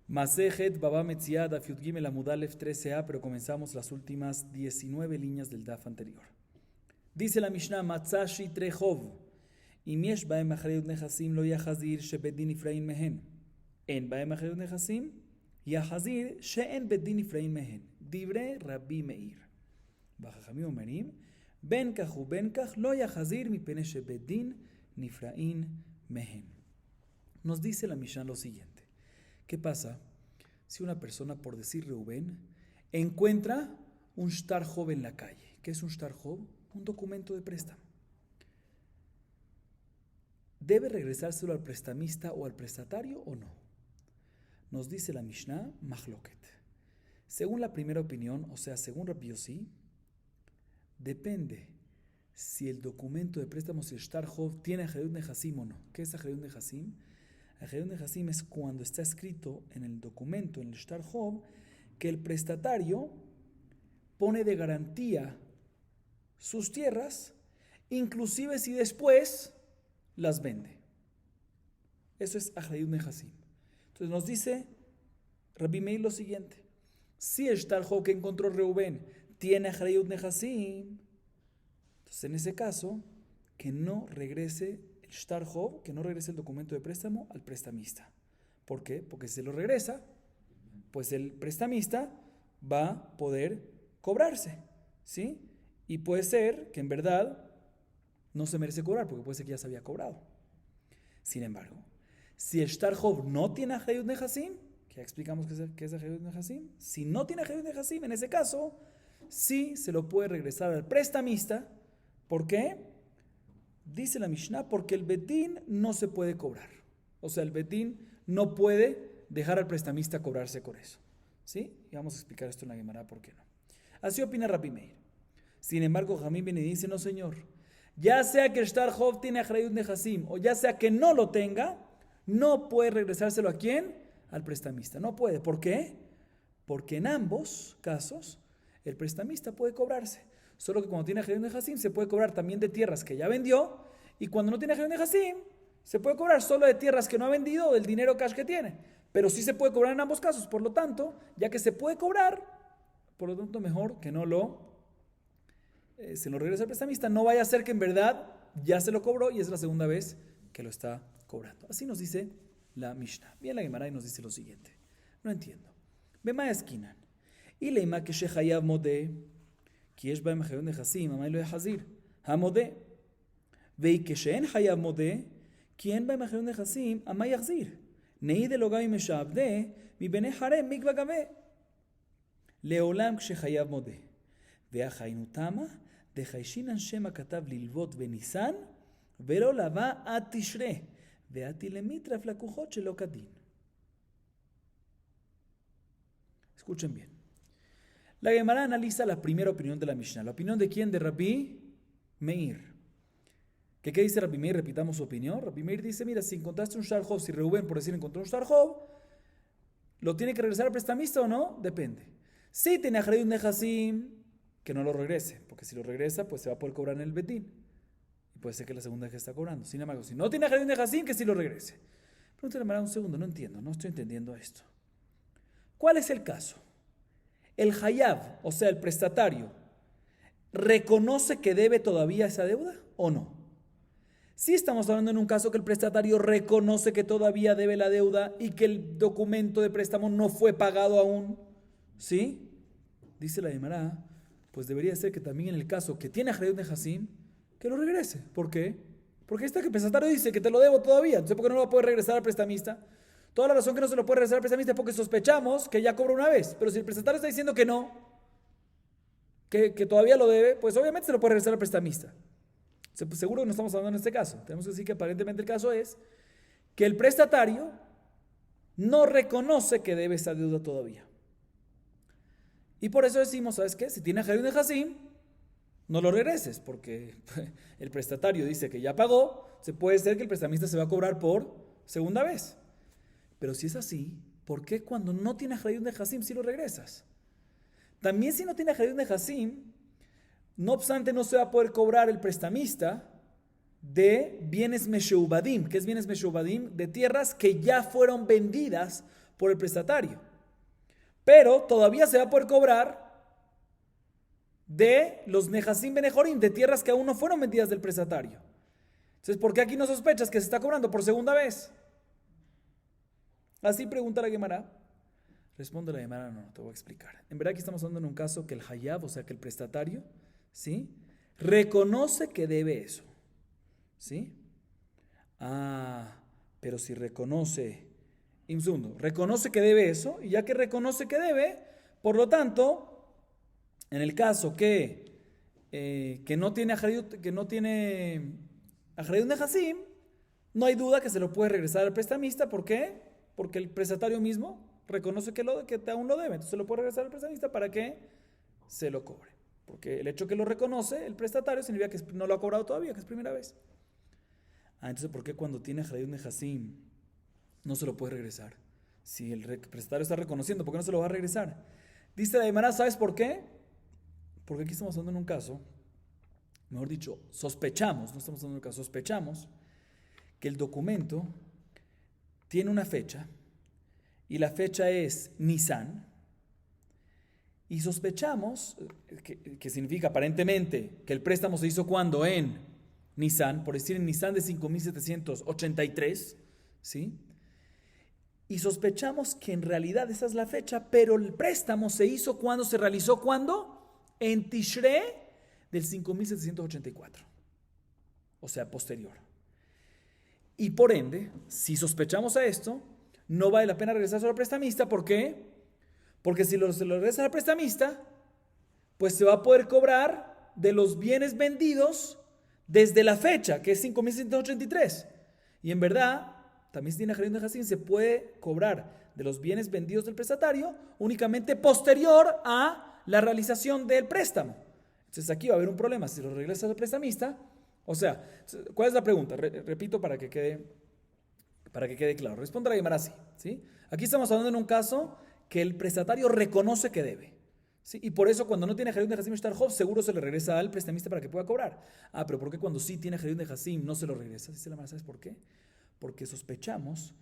Masejet Baba Metziah Daf Yud Gimel Amud Aleph 13a, pero comenzamos las últimas 19 líneas del Daf anterior. Dice la Mishnah, Matzashi Trechov, Im yesh baem achrayut nechasim lo yachazir shebedin ifrain mehen. En baem achrayut nechasim, yachazir she'en bedin ifrain mehen. Dibre Rabbi Meir. Bajajamim omerim, ben kach u ben kach lo yachazir mipene shebedin nifrain mehen. Nos dice la Mishnah lo siguiente. ¿Qué pasa si una persona, por decir Reubén, encuentra un shtar job en la calle? ¿Qué es un shtar job? Un documento de préstamo. ¿Debe regresárselo al prestamista o al prestatario o no? Nos dice la Mishnah, Mahloket. Según la primera opinión, o sea, según Rabbi Yossi, depende si el documento de préstamo, si el shtar job, tiene Achrayut Nechasim o no. ¿Qué es Achrayut Nechasim? Achrayut Nechasim es cuando está escrito en el documento, en el shtar job, que el prestatario pone de garantía sus tierras, inclusive si después las vende. Eso es Achrayut Nechasim. Entonces nos dice Rabbi Meir lo siguiente: si el shtar job que encontró Reubén tiene Achrayut Nechasim, entonces en ese caso, que no regrese el shtar job, que no regrese el documento de préstamo al prestamista. ¿Por qué? Porque si se lo regresa, pues el prestamista va a poder cobrarse, ¿sí? Y puede ser que en verdad no se merece cobrar, porque puede ser que ya se había cobrado. Sin embargo, si el shtar job no tiene Achrayut Nechasim, que ya explicamos qué es Achrayut Nechasim, si no tiene Achrayut Nechasim, en ese caso, sí se lo puede regresar al prestamista. ¿Por qué? Dice la Mishnah, porque el Betín no se puede cobrar. O sea, el Betín no puede dejar al prestamista cobrarse con eso, ¿sí? Y vamos a explicar esto en la Gemara, ¿por qué no? Así opina Rabbi Meir. Sin embargo, Jamín viene y dice, no señor, ya sea que el shtar job tiene Achrayut Nechasim o ya sea que no lo tenga, no puede regresárselo a ¿quién? Al prestamista. No puede. ¿Por qué? Porque en ambos casos el prestamista puede cobrarse. Solo que cuando tiene Achrayut Nechasim se puede cobrar también de tierras que ya vendió, y cuando no tiene Achrayut Nechasim se puede cobrar solo de tierras que no ha vendido o del dinero cash que tiene. Pero sí se puede cobrar en ambos casos. Por lo tanto, ya que se puede cobrar, por lo tanto mejor que no se lo regrese al prestamista. No vaya a ser que en verdad ya se lo cobró y es la segunda vez que lo está cobrando. Así nos dice la Mishnah. Bien la Gemara y nos dice lo siguiente. No entiendo. Bema esquinan. Y leima que shechayav modeh. כי יש בהם אחריות נכסים, אמר לא יחזיר, המודה. וכשאין חייב מודה, כי אין בהם אחריות נכסים, אמר יחזיר. נעיד אלוגם אם משעבדה, מבני חרם מקווה גבה. לעולם כשחייב מודה. והחיינו תמה, דחיישינן שמא כתב ללוות בניסן, ולא לווה עד תשרה, ועתי למיטרף לקוחות שלא כדין. Escuchen bien. La Gemara analiza la primera opinión de la Mishnah. ¿La opinión de quién? De Rabbi Meir. ¿Qué dice Rabbi Meir? Repitamos su opinión. Rabbi Meir dice, mira, si encontraste un shtar job, si Reubén, por decir, encontró un shtar job, ¿lo tiene que regresar al prestamista o no? Depende. Si tiene Achrayut Nechasim, que no lo regrese, porque si lo regresa, pues se va a poder cobrar en el Betín. Y puede ser que la segunda vez que está cobrando. Sin embargo, si no tiene Achrayut Nechasim, que sí lo regrese. Pregúntale a Gemara un segundo, no entiendo, no estoy entendiendo esto. ¿Cuál es el caso? El hayab, o sea, el prestatario, ¿reconoce que debe todavía esa deuda o no? Sí estamos hablando en un caso que el prestatario reconoce que todavía debe la deuda y que el documento de préstamo no fue pagado aún. ¿Sí? Dice la Gemara, pues debería ser que también en el caso que tiene Achrayut Nechasim, que lo regrese. ¿Por qué? Porque está que el prestatario dice que te lo debo todavía, entonces ¿por qué no lo va a poder regresar al prestamista? Toda la razón que no se lo puede regresar al prestamista es porque sospechamos que ya cobró una vez. Pero si el prestatario está diciendo que no, que todavía lo debe, pues obviamente se lo puede regresar al prestamista. Pues seguro que no estamos hablando en este caso. Tenemos que decir que aparentemente el caso es que el prestatario no reconoce que debe esa deuda todavía. Y por eso decimos, ¿sabes qué? Si tiene Achrayut Nechasim, no lo regreses, porque el prestatario dice que ya pagó, se puede ser que el prestamista se va a cobrar por segunda vez. Pero si es así, ¿por qué cuando no tiene Achrayut Nechasim sí lo regresas? También si no tiene Achrayut Nechasim, no obstante no se va a poder cobrar el prestamista de bienes mesheubadim. ¿Qué es bienes mesheubadim? De tierras que ya fueron vendidas por el prestatario. Pero todavía se va a poder cobrar de los Nehasim Benejorim, de tierras que aún no fueron vendidas del prestatario. Entonces, ¿por qué aquí no sospechas que se está cobrando por segunda vez? Así pregunta la Gemara. Responde la Gemara, no, te voy a explicar. En verdad aquí estamos hablando en un caso que el Hayab, o sea que el prestatario, ¿sí?, reconoce que debe eso. ¿Sí? Pero si reconoce, un segundo, reconoce que debe eso, y ya que reconoce que debe, por lo tanto, en el caso que no tiene Ajarayut Nehasim, no hay duda que se lo puede regresar al prestamista. ¿Por qué? Porque el prestatario mismo reconoce que aún lo debe, entonces se lo puede regresar al prestamista para que se lo cobre. Porque el hecho que lo reconoce el prestatario significa que no lo ha cobrado todavía, que es primera vez. Entonces, ¿por qué cuando tiene Ajarayut Nehasim no se lo puede regresar? Si el prestatario está reconociendo, ¿por qué no se lo va a regresar? Dice la Gemara, ¿sabes por qué? Porque aquí estamos hablando en un caso, mejor dicho, sospechamos, no estamos hablando en un caso, sospechamos que el documento tiene una fecha y la fecha es Nisan, y sospechamos, que significa aparentemente que el préstamo se hizo cuando en Nisan, por decir en Nisan de 5783, ¿sí? Y sospechamos que en realidad esa es la fecha, pero el préstamo se hizo cuando se realizó, ¿cuándo? En Tishre del 5784, o sea, posterior. Y por ende, si sospechamos a esto, no vale la pena regresárselo al prestamista. ¿Por qué? Porque si se lo regresa al prestamista, pues se va a poder cobrar de los bienes vendidos desde la fecha, que es 5783. Y en verdad, también si tiene Ajarayut Nehasim, se puede cobrar de los bienes vendidos del prestatario únicamente posterior a la realización del préstamo. Entonces aquí va a haber un problema. Si lo regresa al prestamista, o sea, ¿cuál es la pregunta? Repito para que quede claro. Responde la Gemara así, ¿sí? Aquí estamos hablando en un caso que el prestatario reconoce que debe, ¿sí? Y por eso cuando no tiene Ajarayut Nehasim Shtar Hov, seguro se le regresa al prestamista para que pueda cobrar. Pero ¿por qué cuando sí tiene Ajarayut Nehasim no se lo regresa? Dice la Gemara, ¿sabes por qué? Porque sospechamos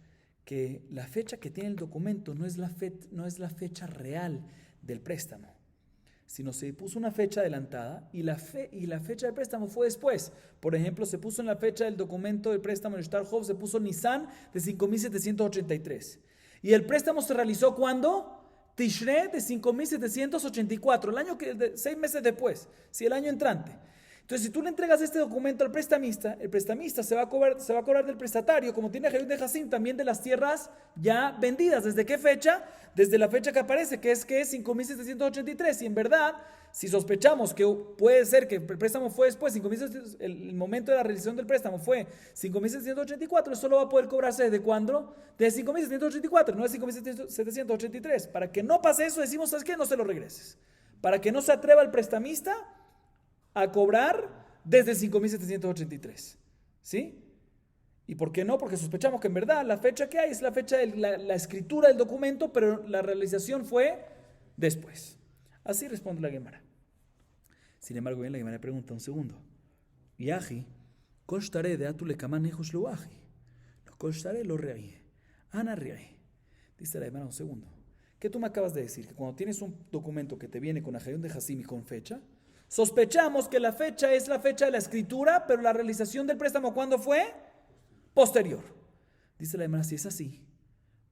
que la fecha que tiene el documento no es la fecha real del préstamo, sino se puso una fecha adelantada y la fecha del préstamo fue después. Por ejemplo, se puso en la fecha del documento del préstamo de Shtar Hov, se puso Nisan de 5783. Y el préstamo se realizó ¿cuándo? Tishre de 5784, 6 meses después, el año entrante. Entonces, si tú le entregas este documento al prestamista, el prestamista se va a cobrar del prestatario, como tiene Ajarayut Nehasim, también de las tierras ya vendidas. ¿Desde qué fecha? Desde la fecha que aparece, que es 5783. Y en verdad, si sospechamos que puede ser que el préstamo fue después, el momento de la realización del préstamo fue 5784, eso lo va a poder cobrarse ¿desde cuándo? Desde 5784, no de 5783. Para que no pase eso, decimos, ¿sabes qué? No se lo regreses. Para que no se atreva el prestamista a cobrar desde 5783, ¿sí? ¿Y por qué no? Porque sospechamos que en verdad la fecha que hay es la fecha de la escritura del documento, pero la realización fue después. Así responde la Gemara. Sin embargo, bien, la Gemara pregunta un segundo. Yaji, koshtare de atule kaman hijos lo aji. No koshtare lo reaye. Ana reaye. Dice la Gemara un segundo. ¿Qué tú me acabas de decir? Que cuando tienes un documento que te viene con Ajarayut Nehasim y con fecha, sospechamos que la fecha es la fecha de la escritura, pero la realización del préstamo, ¿cuándo fue? Posterior. Dice la Gemara, si es así,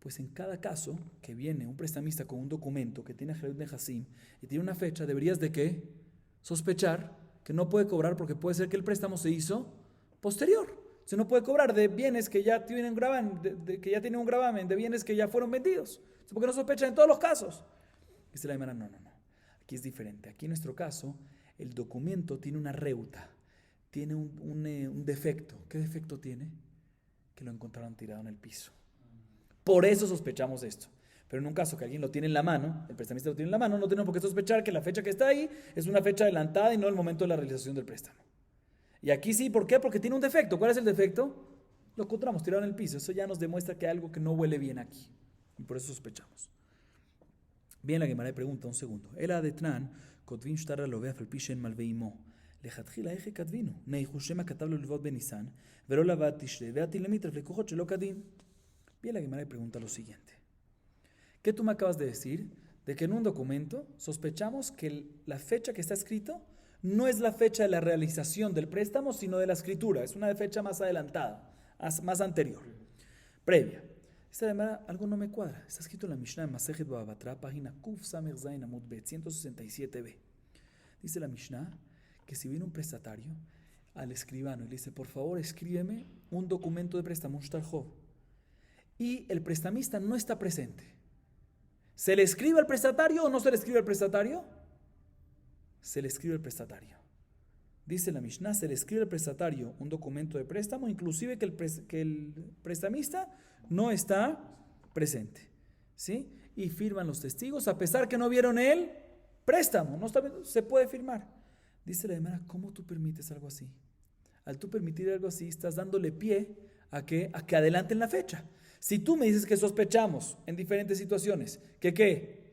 pues en cada caso que viene un prestamista con un documento que tiene Ajarayut Nehasim y tiene una fecha, deberías de ¿qué? Sospechar que no puede cobrar porque puede ser que el préstamo se hizo posterior. Se no puede cobrar de bienes que ya tienen un gravamen, un gravamen, de bienes que ya fueron vendidos. Porque no sospechan en todos los casos. Dice la Gemara, no. Aquí es diferente. Aquí en nuestro caso, el documento tiene una reuta, tiene un defecto. ¿Qué defecto tiene? Que lo encontraron tirado en el piso. Por eso sospechamos esto. Pero en un caso que alguien lo tiene en la mano, el prestamista lo tiene en la mano, no tenemos por qué sospechar que la fecha que está ahí es una fecha adelantada y no el momento de la realización del préstamo. Y aquí sí, ¿por qué? Porque tiene un defecto. ¿Cuál es el defecto? Lo encontramos tirado en el piso. Eso ya nos demuestra que hay algo que no huele bien aquí. Y por eso sospechamos. Bien, la Gemara pregunta un segundo. Ela detnan, kotvin shtara lo vea falpishen malveimo. Lechatchila eje katvinu. Neihu shema katav lo levot benisan. Vero lavat tishre. Veati lemit reflecujo chelo kadin. Bien, la Gemara pregunta lo siguiente. ¿Qué tú me acabas de decir? De que en un documento sospechamos que la fecha que está escrito no es la fecha de la realización del préstamo, sino de la escritura. Es una fecha más adelantada, más anterior, previa. Esta demanda, algo no me cuadra. Está escrito en la Mishnah en Masejet Baba Batra, página Kuf Samer Zain Amud Bet, 167b. Dice la Mishnah que si viene un prestatario al escribano y le dice, por favor, escríbeme un documento de préstamo, un shtar chov, y el prestamista no está presente, ¿se le escribe al prestatario o no se le escribe al prestatario? Se le escribe al prestatario. Dice la Mishnah, se le escribe al prestatario un documento de préstamo, inclusive que el prestamista no está presente, ¿sí? Y firman los testigos, a pesar que no vieron el préstamo, no está, se puede firmar. Dice la Gemara, ¿cómo tú permites algo así? Al tú permitir algo así, estás dándole pie a que adelanten la fecha. Si tú me dices que sospechamos en diferentes situaciones que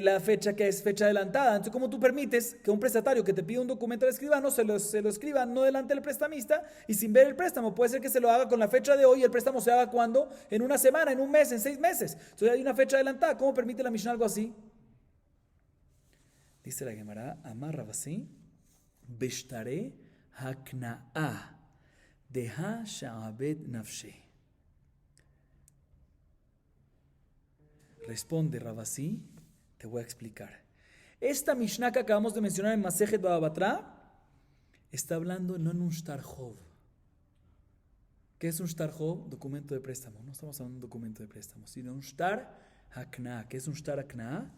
la fecha que es fecha adelantada, entonces ¿cómo tú permites que un prestatario que te pide un documento al escribano se lo escriba no delante del prestamista y sin ver el préstamo? Puede ser que se lo haga con la fecha de hoy y el préstamo se haga cuando, en una semana, en un mes, en 6 meses. Entonces hay una fecha adelantada. ¿Cómo permite la Mishnah algo así? Dice la Gemara, Amar Rabasi, Beshtare Hakna'a Deha Sha'abed Nafshe. Responde Rabasi, te voy a explicar. Esta Mishnah que acabamos de mencionar en Masejet Baba Batra está hablando no en un shtar chov. ¿Qué es un shtar chov? Documento de préstamo. No estamos hablando de un documento de préstamo, sino un shtar hakna. ¿Qué es un shtar hakna?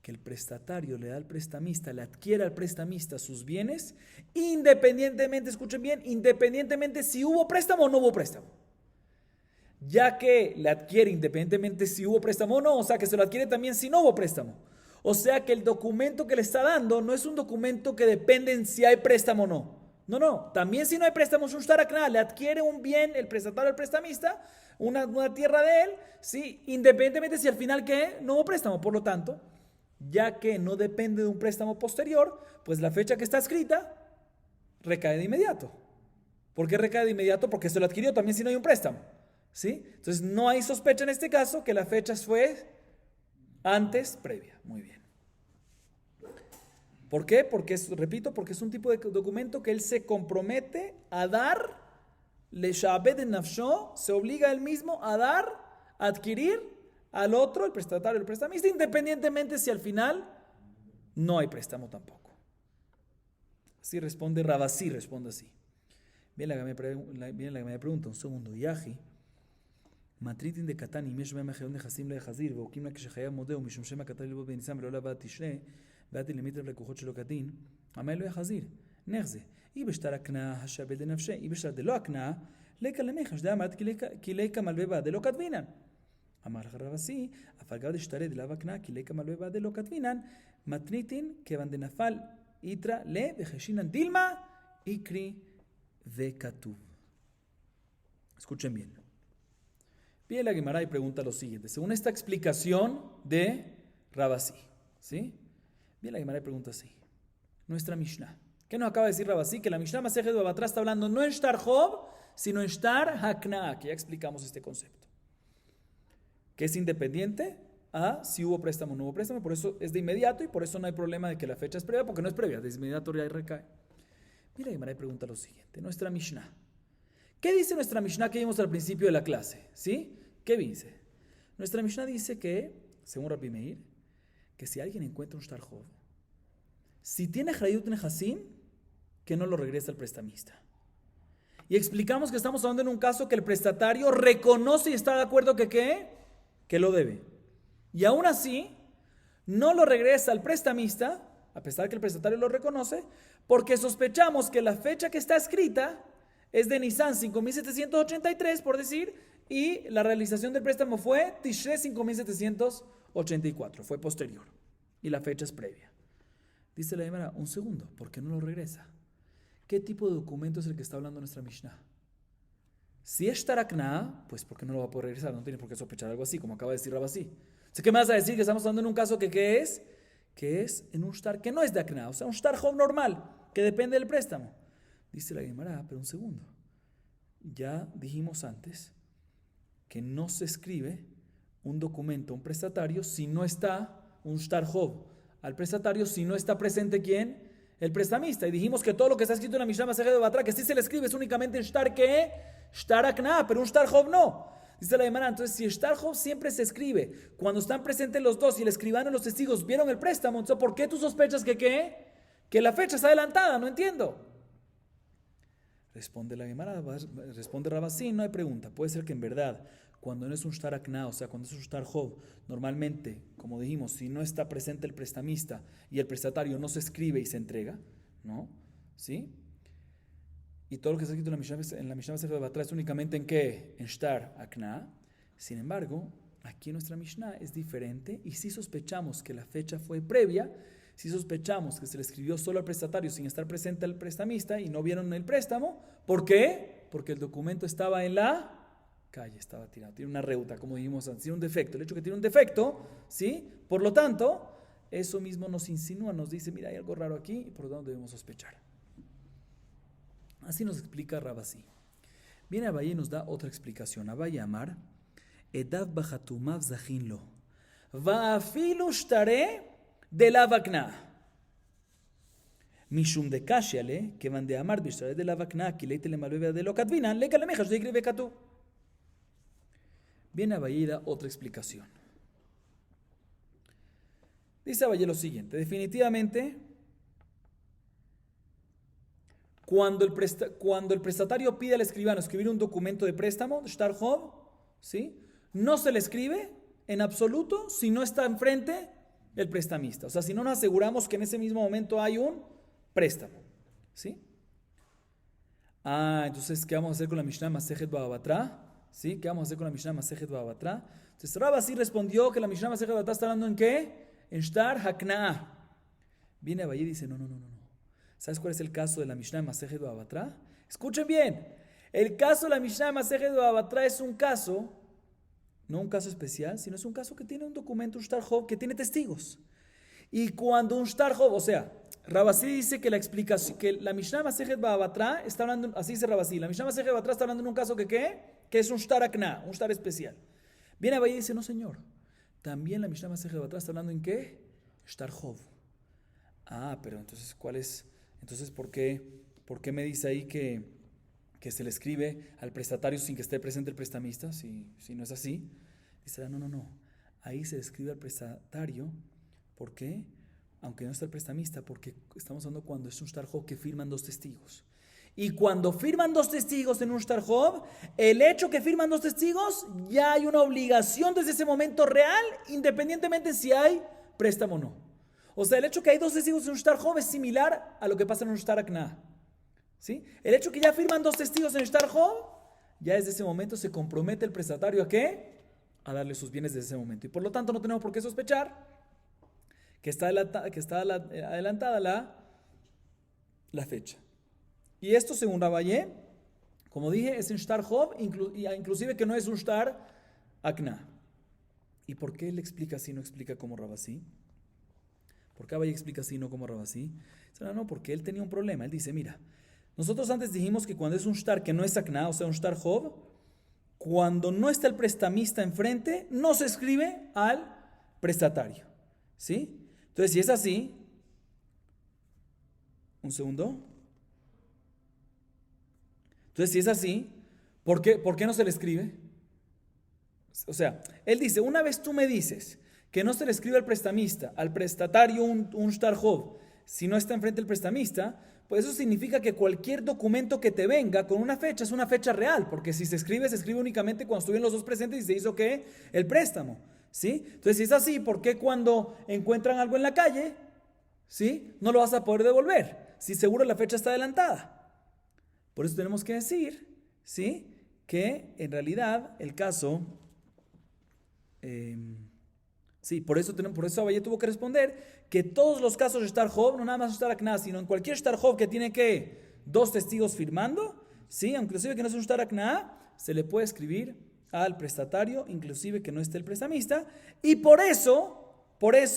Que el prestatario le da al prestamista, le adquiere al prestamista sus bienes, independientemente, escuchen bien, independientemente si hubo préstamo o no hubo préstamo. Ya que le adquiere independientemente si hubo préstamo o no, o sea que se lo adquiere también si no hubo préstamo. O sea que el documento que le está dando no es un documento que depende en si hay préstamo o no. No, también si no hay préstamo es un shtar hakna, le adquiere un bien el prestatario al prestamista, una tierra de él, ¿sí? Independientemente si al final ¿qué? No hubo préstamo. Por lo tanto, ya que no depende de un préstamo posterior, pues la fecha que está escrita recae de inmediato. ¿Por qué recae de inmediato? Porque se lo adquirió también si no hay un préstamo, ¿sí? Entonces no hay sospecha en este caso que la fecha fue antes, previa. Muy bien. ¿Por qué? Porque es un tipo de documento que él se compromete a dar, le shabed en nafsho, se obliga él mismo a dar, a adquirir al otro, el prestatario, el prestamista, independientemente si al final no hay préstamo tampoco. Así responde Rabasi, responde así. Viene la que me pregunta, un segundo, Yaji, Matritin de Katani, Meshma Majeon de Hasim le Hazir, Vokimla que Shehaya Modeo, Mishum Shema Katal Libo Benisam, Lola Bat Tishre, Bat Limitre Lekujot Shelo Katin, Amelo Hazir, Nerze, Ibeshtar Akna, Hashabed de Nafshe, Ibeshtar de Lo Akna, Leka Lemechash, de Amat, Kileka Malbeba, de Lo Katvinan. Amar Rabasi, Afalgab de Shtare de la Vakna, Kileka Malbeba, de Lo Katvinan, Matritin, que van de Nafal, Itra, Le, Vejeshinan, Dilma, Ikri, Vekatuv. Escuchen bien. Viene la Gemara y pregunta lo siguiente, según esta explicación de Rabasi, ¿sí? Viene la Gemara y pregunta así, nuestra Mishnah, ¿qué nos acaba de decir Rabasi? Que la Mishnah Masejet Baba Batra está hablando no en shtar chov, sino en shtar hakna, que ya explicamos este concepto, que es independiente a si hubo préstamo o no hubo préstamo, por eso es de inmediato y por eso no hay problema de que la fecha es previa, porque no es previa, de inmediato ya recae. Mira, Gemara y pregunta lo siguiente, nuestra Mishnah, ¿qué dice nuestra Mishnah que vimos al principio de la clase? ¿Sí? ¿Qué dice? Nuestra Mishnah dice que, según Rabbi Meir, que si alguien encuentra un shtar chov, si tiene Hrayut Nehasim, que no lo regresa al prestamista. Y explicamos que estamos hablando en un caso que el prestatario reconoce y está de acuerdo que lo debe. Y aún así, no lo regresa al prestamista, a pesar que el prestatario lo reconoce, porque sospechamos que la fecha que está escrita es de Nisan 5783, por decir, y la realización del préstamo fue Tishre 5784, fue posterior, y la fecha es previa. Dice la Gemara, un segundo, ¿por qué no lo regresa? ¿Qué tipo de documento es el que está hablando nuestra Mishnah? Si es shtar hakna, pues ¿por qué no lo va a poder regresar? No tiene por qué sospechar algo así, como acaba de decir Rabasi. ¿Qué me vas a decir? Que estamos hablando en un caso que es en un shtar que no es de hakna, o sea, un shtar chov normal, que depende del préstamo. Dice la Gemara, pero un segundo. Ya dijimos antes que no se escribe un documento, un prestatario, si no está un shtar hov al prestatario, si no está presente ¿quién? El prestamista. Y dijimos que todo lo que está escrito en la Mishnah Masejet Batra, que sí se le escribe es únicamente en shtar ¿qué? Shtar akna, pero un shtar hov no. Dice la Gemara, entonces si el shtar hov siempre se escribe cuando están presentes los dos y el escribano y los testigos vieron el préstamo, entonces ¿por qué tú sospechas que qué? Que la fecha está adelantada, no entiendo. Responde la Gemara, responde Rabasí, no hay pregunta. Puede ser que en verdad, cuando no es un shtar akna, o sea, cuando es un shtar hov, normalmente, como dijimos, si no está presente el prestamista y el prestatario no se escribe y se entrega, ¿no? ¿Sí? Y todo lo que está escrito en la Mishnah Masechet Batra es únicamente en qué? En shtar akna. Sin embargo, aquí en nuestra Mishnah es diferente y si sospechamos que la fecha fue previa, si sospechamos que se le escribió solo al prestatario sin estar presente al prestamista y no vieron el préstamo, ¿por qué? Porque el documento estaba en la calle, estaba tirado, tiene una reuta, como dijimos antes, tiene un defecto. El hecho que tiene un defecto, ¿sí? Por lo tanto, eso mismo nos insinúa, nos dice, mira, hay algo raro aquí y por lo tanto debemos sospechar. Así nos explica Rabasí. Viene Abaye y nos da otra explicación. Abaye Amar, Edav bachatumav zachinlo, va'afilu shtare de la vakna. Mishum de kashiale, que van de amar bishtare de la vakna, que leite le malvea de lo katvina, le kalemejas de escribe katu. Viene Abaye y da otra explicación. Dice Abaye lo siguiente, definitivamente, cuando el prestatario pide al escribano escribir un documento de préstamo, shtar hov, ¿sí? No se le escribe en absoluto si no está enfrente el prestamista. O sea, si no nos aseguramos que en ese mismo momento hay un préstamo, ¿sí? Entonces, ¿qué vamos a hacer con la Mishnah Masejet Baba Batra? ¿Sí? ¿Qué vamos a hacer con la Mishnah Masejet Baba Batra? Entonces, Rabasí respondió que la Mishnah Masejet Baba Batra está hablando en ¿qué? En shtar hakna. Viene Abaye y dice, no. ¿Sabes cuál es el caso de la Mishnah Masejet Baba Batra? Escuchen bien. El caso de la Mishnah Masejet Baba Batra es un caso, no un caso especial, sino es un caso que tiene un documento, un shtar hov, que tiene testigos. Y cuando un shtar hov, o sea, Rabasí dice que la explicación, que la Mishnah Masejet Baba Batra está hablando, así dice Rabasí, la Mishnah Masejet Baba Batra está hablando en un caso que ¿qué? Que es un shtar akna, un shtar especial. Viene Abaye y dice, no señor, también la Mishnah Masejet Baba Batra está hablando en ¿qué? Shtar hov. Pero entonces, ¿cuál es? Entonces, ¿por qué me dice ahí que se le escribe al prestatario sin que esté presente el prestamista? Si no es así. Dice, no. Ahí se le escribe al prestatario. ¿Por qué? Aunque no está el prestamista, porque estamos hablando cuando es un shtar hov que firman dos testigos. Y cuando firman dos testigos en un shtar hov, el hecho que firman dos testigos, ya hay una obligación desde ese momento real, independientemente si hay préstamo o no. O sea, el hecho que hay dos testigos en un shtar hov es similar a lo que pasa en un shtar akna. ¿Sí? El hecho que ya firman dos testigos en el shtar hov, ya desde ese momento se compromete el prestatario ¿a qué? A darle sus bienes desde ese momento. Y por lo tanto no tenemos por qué sospechar que está adelantada la fecha. Y esto según Abaye, como dije, es un shtar hov, inclusive que no es un shtar akna. ¿Y por qué él explica así, no explica como Rabasí? ¿Por qué Abaye explica así, no como Rabasí? No, porque él tenía un problema. Él dice, mira, nosotros antes dijimos que cuando es un shtar que no es akna, o sea, un shtar hov, cuando no está el prestamista enfrente, no se escribe al prestatario. ¿Sí? Entonces, si es así, un segundo. Entonces, si es así, ¿por qué no se le escribe? O sea, él dice, una vez tú me dices que no se le escribe al prestamista, al prestatario un shtar hov, si no está enfrente el prestamista, pues eso significa que cualquier documento que te venga con una fecha es una fecha real, porque si se escribe únicamente cuando estuvieron los dos presentes y se hizo ¿qué? El préstamo, ¿sí? Entonces, si es así, ¿por qué cuando encuentran algo en la calle, ¿sí? No lo vas a poder devolver, si seguro la fecha está adelantada? Por eso tenemos que decir, ¿sí? Que en realidad el caso... Sí, por eso Abaye tuvo que responder que todos los casos de shtar hov, no nada más shtar akna, sino en cualquier shtar hov que tiene que dos testigos firmando, ¿sí? Inclusive que no es un shtar akna, se le puede escribir al prestatario, inclusive que no esté el prestamista, y por eso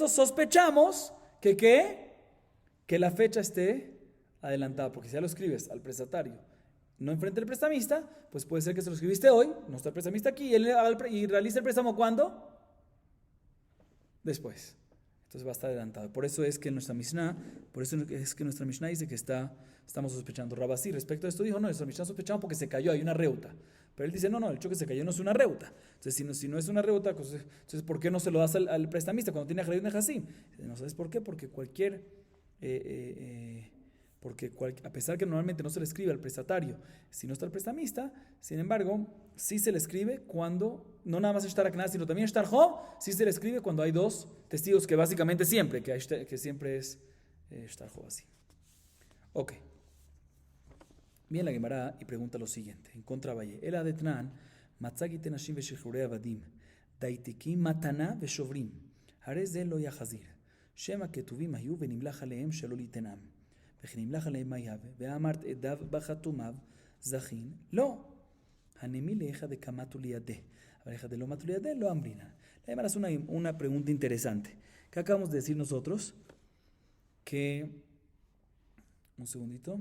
sospechamos que la fecha esté adelantada, porque si ya lo escribes al prestatario, no enfrente del prestamista, pues puede ser que se lo escribiste hoy, no está el prestamista aquí, y realiza el préstamo ¿cuándo? después. Entonces va a estar adelantado. Por eso es que nuestra Mishnah dice que estamos sospechando. Rabasí, respecto a esto, dijo, no, nuestra Mishnah sospechamos porque se cayó, hay una reuta. Pero él dice, no, el hecho que se cayó no es una reuta. Entonces, si no es una reuta, entonces ¿por qué no se lo das al prestamista cuando tiene Haredut Nehasim? No sabes por qué, porque a pesar que normalmente no se le escribe al prestatario si no está el prestamista, sin embargo, sí se le escribe cuando, no nada más es Shtar Aknaz, sino también Shtar Hov, sí se le escribe cuando hay dos testigos, que básicamente siempre, que siempre es Shtar Hov así. Ok. Viene la Gemara y pregunta lo siguiente, en contra Valle, el adetnan, matzagi tenashim veshichure avadim, daitikim matana veshovrim, hareze lo yachazir, shema ketuvim ayu venimlach alehem shelo litenam. ונמלך עליהם מה יהווה, ואמרת עדיו בחתומיו זכין, לא. הנמיל לאיך דקמתו לידה, אבל איך דלא מתו לידה, לא אמרינן. Además es una pregunta interesante. ¿Qué acabamos de decir nosotros? Que, un segundito.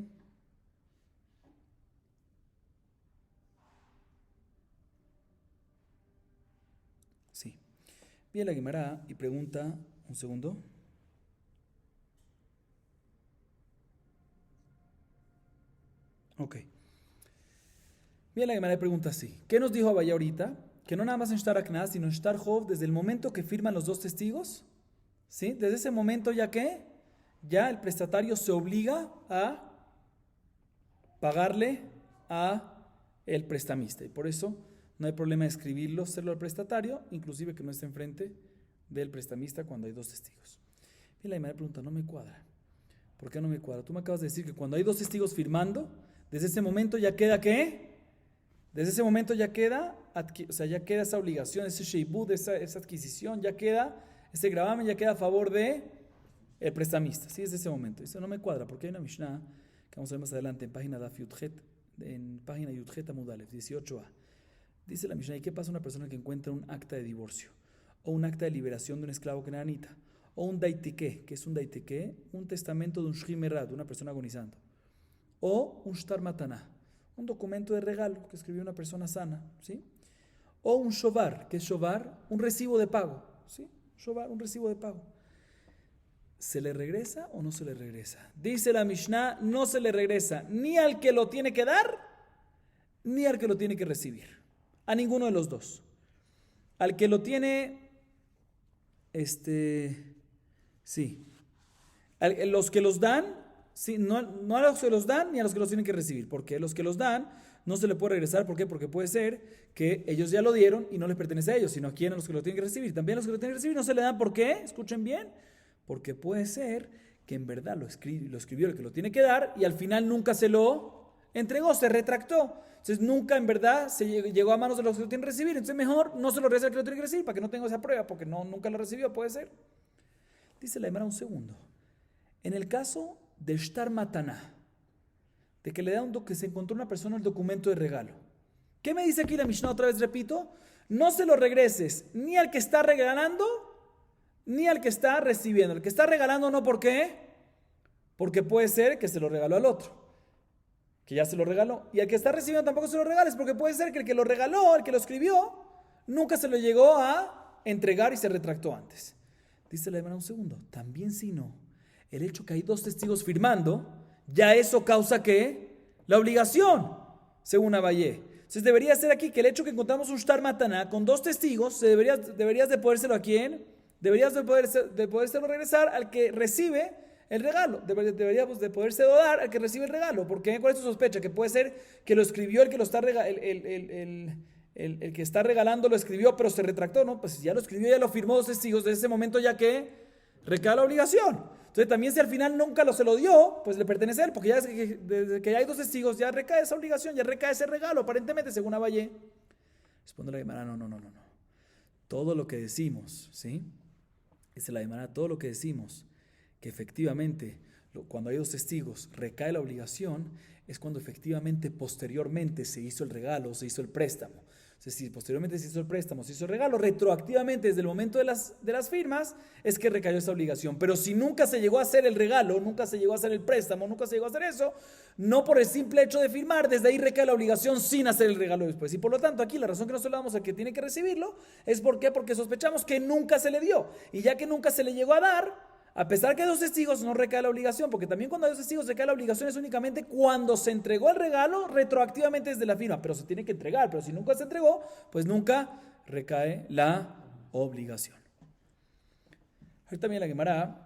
Sí. Viene la Gemara y pregunta, un segundo. Ok. Bien, la Gemara pregunta así. ¿Qué nos dijo Abaya ahorita? Que no nada más en Shtar Aknaz, sino en Shtar Hov, desde el momento que firman los dos testigos, ¿sí? Desde ese momento ya el prestatario se obliga a pagarle a el prestamista. Y por eso no hay problema de escribirlo, hacerlo al prestatario, inclusive que no esté enfrente del prestamista cuando hay dos testigos. Bien, la Gemara pregunta, no me cuadra. ¿Por qué no me cuadra? Tú me acabas de decir que cuando hay dos testigos firmando, desde ese momento ya queda ¿qué? Desde ese momento ya queda, ya queda esa obligación, ese sheibud, esa adquisición, ya queda, ese gravamen ya queda a favor de el prestamista, ¿sí? Desde ese momento. Eso no me cuadra, porque hay una Mishnah que vamos a ver más adelante en página Daf Yudhet, en página Yudhet Amud Aleph, 18a. Dice la Mishnah, ¿y qué pasa a una persona que encuentra un acta de divorcio? O un acta de liberación de un esclavo kenanita? O un daitike, ¿qué es un daitike? Un testamento de un shrimerat, de una persona agonizando. O un shtar mataná, un documento de regalo que escribió una persona sana, ¿sí? O un shovar, ¿qué es shovar? Un recibo de pago, ¿sí? Shovar, un recibo de pago. ¿Se le regresa o no se le regresa? Dice la Mishnah, no se le regresa ni al que lo tiene que dar, ni al que lo tiene que recibir. A ninguno de los dos. Al que lo tiene, sí. Los que los dan, sí, no a los que los dan ni a los que los tienen que recibir, porque los que los dan no se le puede regresar. ¿Por qué? Porque puede ser que ellos ya lo dieron y no les pertenece a ellos, sino a quien, a los que lo tienen que recibir. También a los que lo tienen que recibir no se le dan. ¿Por qué? Escuchen bien. Porque puede ser que en verdad lo escribió el que lo tiene que dar y al final nunca se lo entregó, se retractó. Entonces nunca en verdad se llegó a manos de los que lo tienen que recibir. Entonces mejor no se lo regresa al que lo tiene que recibir para que no tenga esa prueba, porque nunca lo recibió, puede ser. Dice la Gemara un segundo. En el caso de Shtar Mataná, de que le da que se encontró una persona el documento de regalo. ¿Qué me dice aquí la Mishnah? Otra vez repito, no se lo regreses ni al que está regalando, ni al que está recibiendo. El que está regalando no, ¿por qué? Porque puede ser que se lo regaló al otro, que ya se lo regaló. Y al que está recibiendo tampoco se lo regales, porque puede ser que el que lo regaló, el que lo escribió, nunca se lo llegó a entregar y se retractó antes. Dice la Gemara un segundo, también si no, el hecho que hay dos testigos firmando, ya eso causa ¿qué? La obligación, según Abayé. Entonces debería ser aquí que el hecho que encontramos un Shtar Mataná con dos testigos, deberías de podérselo a quién? Deberías de podérselo regresar al que recibe el regalo. Deberíamos de podérselo dar al que recibe el regalo. ¿Por qué? ¿Cuál es tu sospecha? Que puede ser que lo escribió el que lo está el que está regalando, lo escribió, pero se retractó, ¿no? Pues ya lo escribió, ya lo firmó dos testigos, desde ese momento ya que recae la obligación. Entonces también si al final nunca se lo dio, pues le pertenece a él, porque ya desde que ya hay dos testigos, ya recae esa obligación, ya recae ese regalo, aparentemente, según Abayé. Responde la Gemara, no. Todo lo que decimos, ¿sí? Dice la Gemara, todo lo que decimos, que efectivamente, cuando hay dos testigos, recae la obligación, es cuando efectivamente, posteriormente, se hizo el regalo, se hizo el préstamo. Entonces, si posteriormente se hizo el préstamo, se hizo el regalo, retroactivamente desde el momento de las firmas, es que recayó esa obligación. Pero si nunca se llegó a hacer el regalo, nunca se llegó a hacer el préstamo, nunca se llegó a hacer eso, no por el simple hecho de firmar, desde ahí recae la obligación sin hacer el regalo después. Y por lo tanto, aquí la razón que nosotros le damos al que tiene que recibirlo es ¿por qué? Porque sospechamos que nunca se le dio. Y ya que nunca se le llegó a dar, a pesar que hay 2 testigos, no recae la obligación, porque también cuando hay 2 testigos recae la obligación es únicamente cuando se entregó el regalo retroactivamente desde la firma, pero se tiene que entregar, pero si nunca se entregó, pues nunca recae la obligación. Ahorita también la Gemara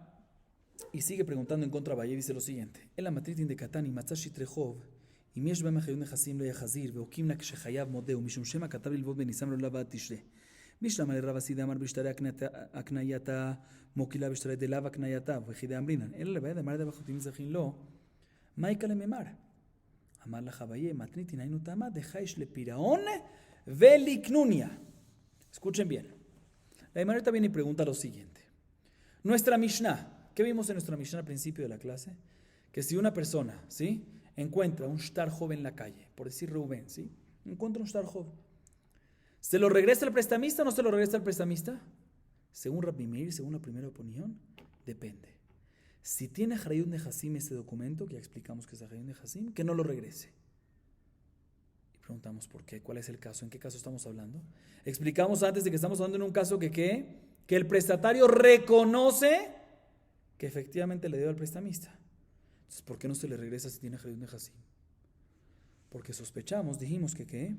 y sigue preguntando en contra Valle, dice lo siguiente: en la matriz de Katani, Matzashi Trejov, y Miesh Bema Hayun Nehasim lo Yahazir, Veokimna Kshechayav Modeu, Mishum Shema Katab Ilvod Benisam lo Lava Tishre. Mishlama le Rabasi Damar Bishtare Aknayata Mokila Bishtare de Lava Aknayata, Vejide Ambrinan. Él le va a llamar de abajo Timizajin lo, Maika le Memar. Amar la Javaye, Matniti Nainutama, de Haish le Piraon, Veliknunia. Escuchen bien. La Gemara viene y pregunta lo siguiente: nuestra Mishnah, ¿qué vimos en nuestra Mishnah al principio de la clase? Que si una persona, ¿sí?, encuentra un shtar joven en la calle, por decir Reuben, ¿sí?, encuentra un shtar joven, ¿se lo regresa el prestamista o no se lo regresa el prestamista? Según Rabbi Meir, según la primera opinión, depende. Si tiene Harayut Nehasim ese documento, que ya explicamos que es Harayut Nehasim, que no lo regrese. Y preguntamos por qué, cuál es el caso, en qué caso estamos hablando. Explicamos antes de que estamos hablando en un caso que el prestatario reconoce que efectivamente le debe al prestamista. Entonces, ¿por qué no se le regresa si tiene Harayut Nehasim? Porque sospechamos, dijimos que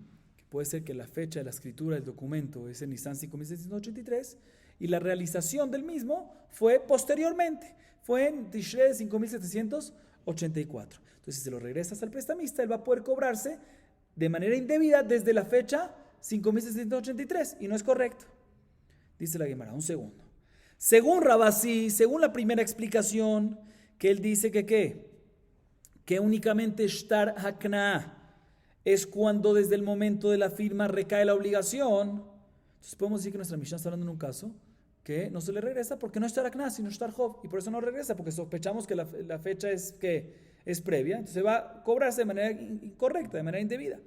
puede ser que la fecha de la escritura del documento es en Nisan 5783 y la realización del mismo fue posteriormente, fue en Tishrei 5784. Entonces, si se lo regresas al prestamista, él va a poder cobrarse de manera indebida desde la fecha 5783 y no es correcto. Dice la Gemara, un segundo. Según Rabasi, según la primera explicación, que él dice que únicamente Shtar Hakna es cuando desde el momento de la firma recae la obligación. Entonces podemos decir que nuestra Mishnah está hablando en un caso que no se le regresa porque no es Shtar Hakna, sino Shtar Hov, y por eso no regresa, porque sospechamos que la fecha es previa, entonces va a cobrarse de manera incorrecta, de manera indebida.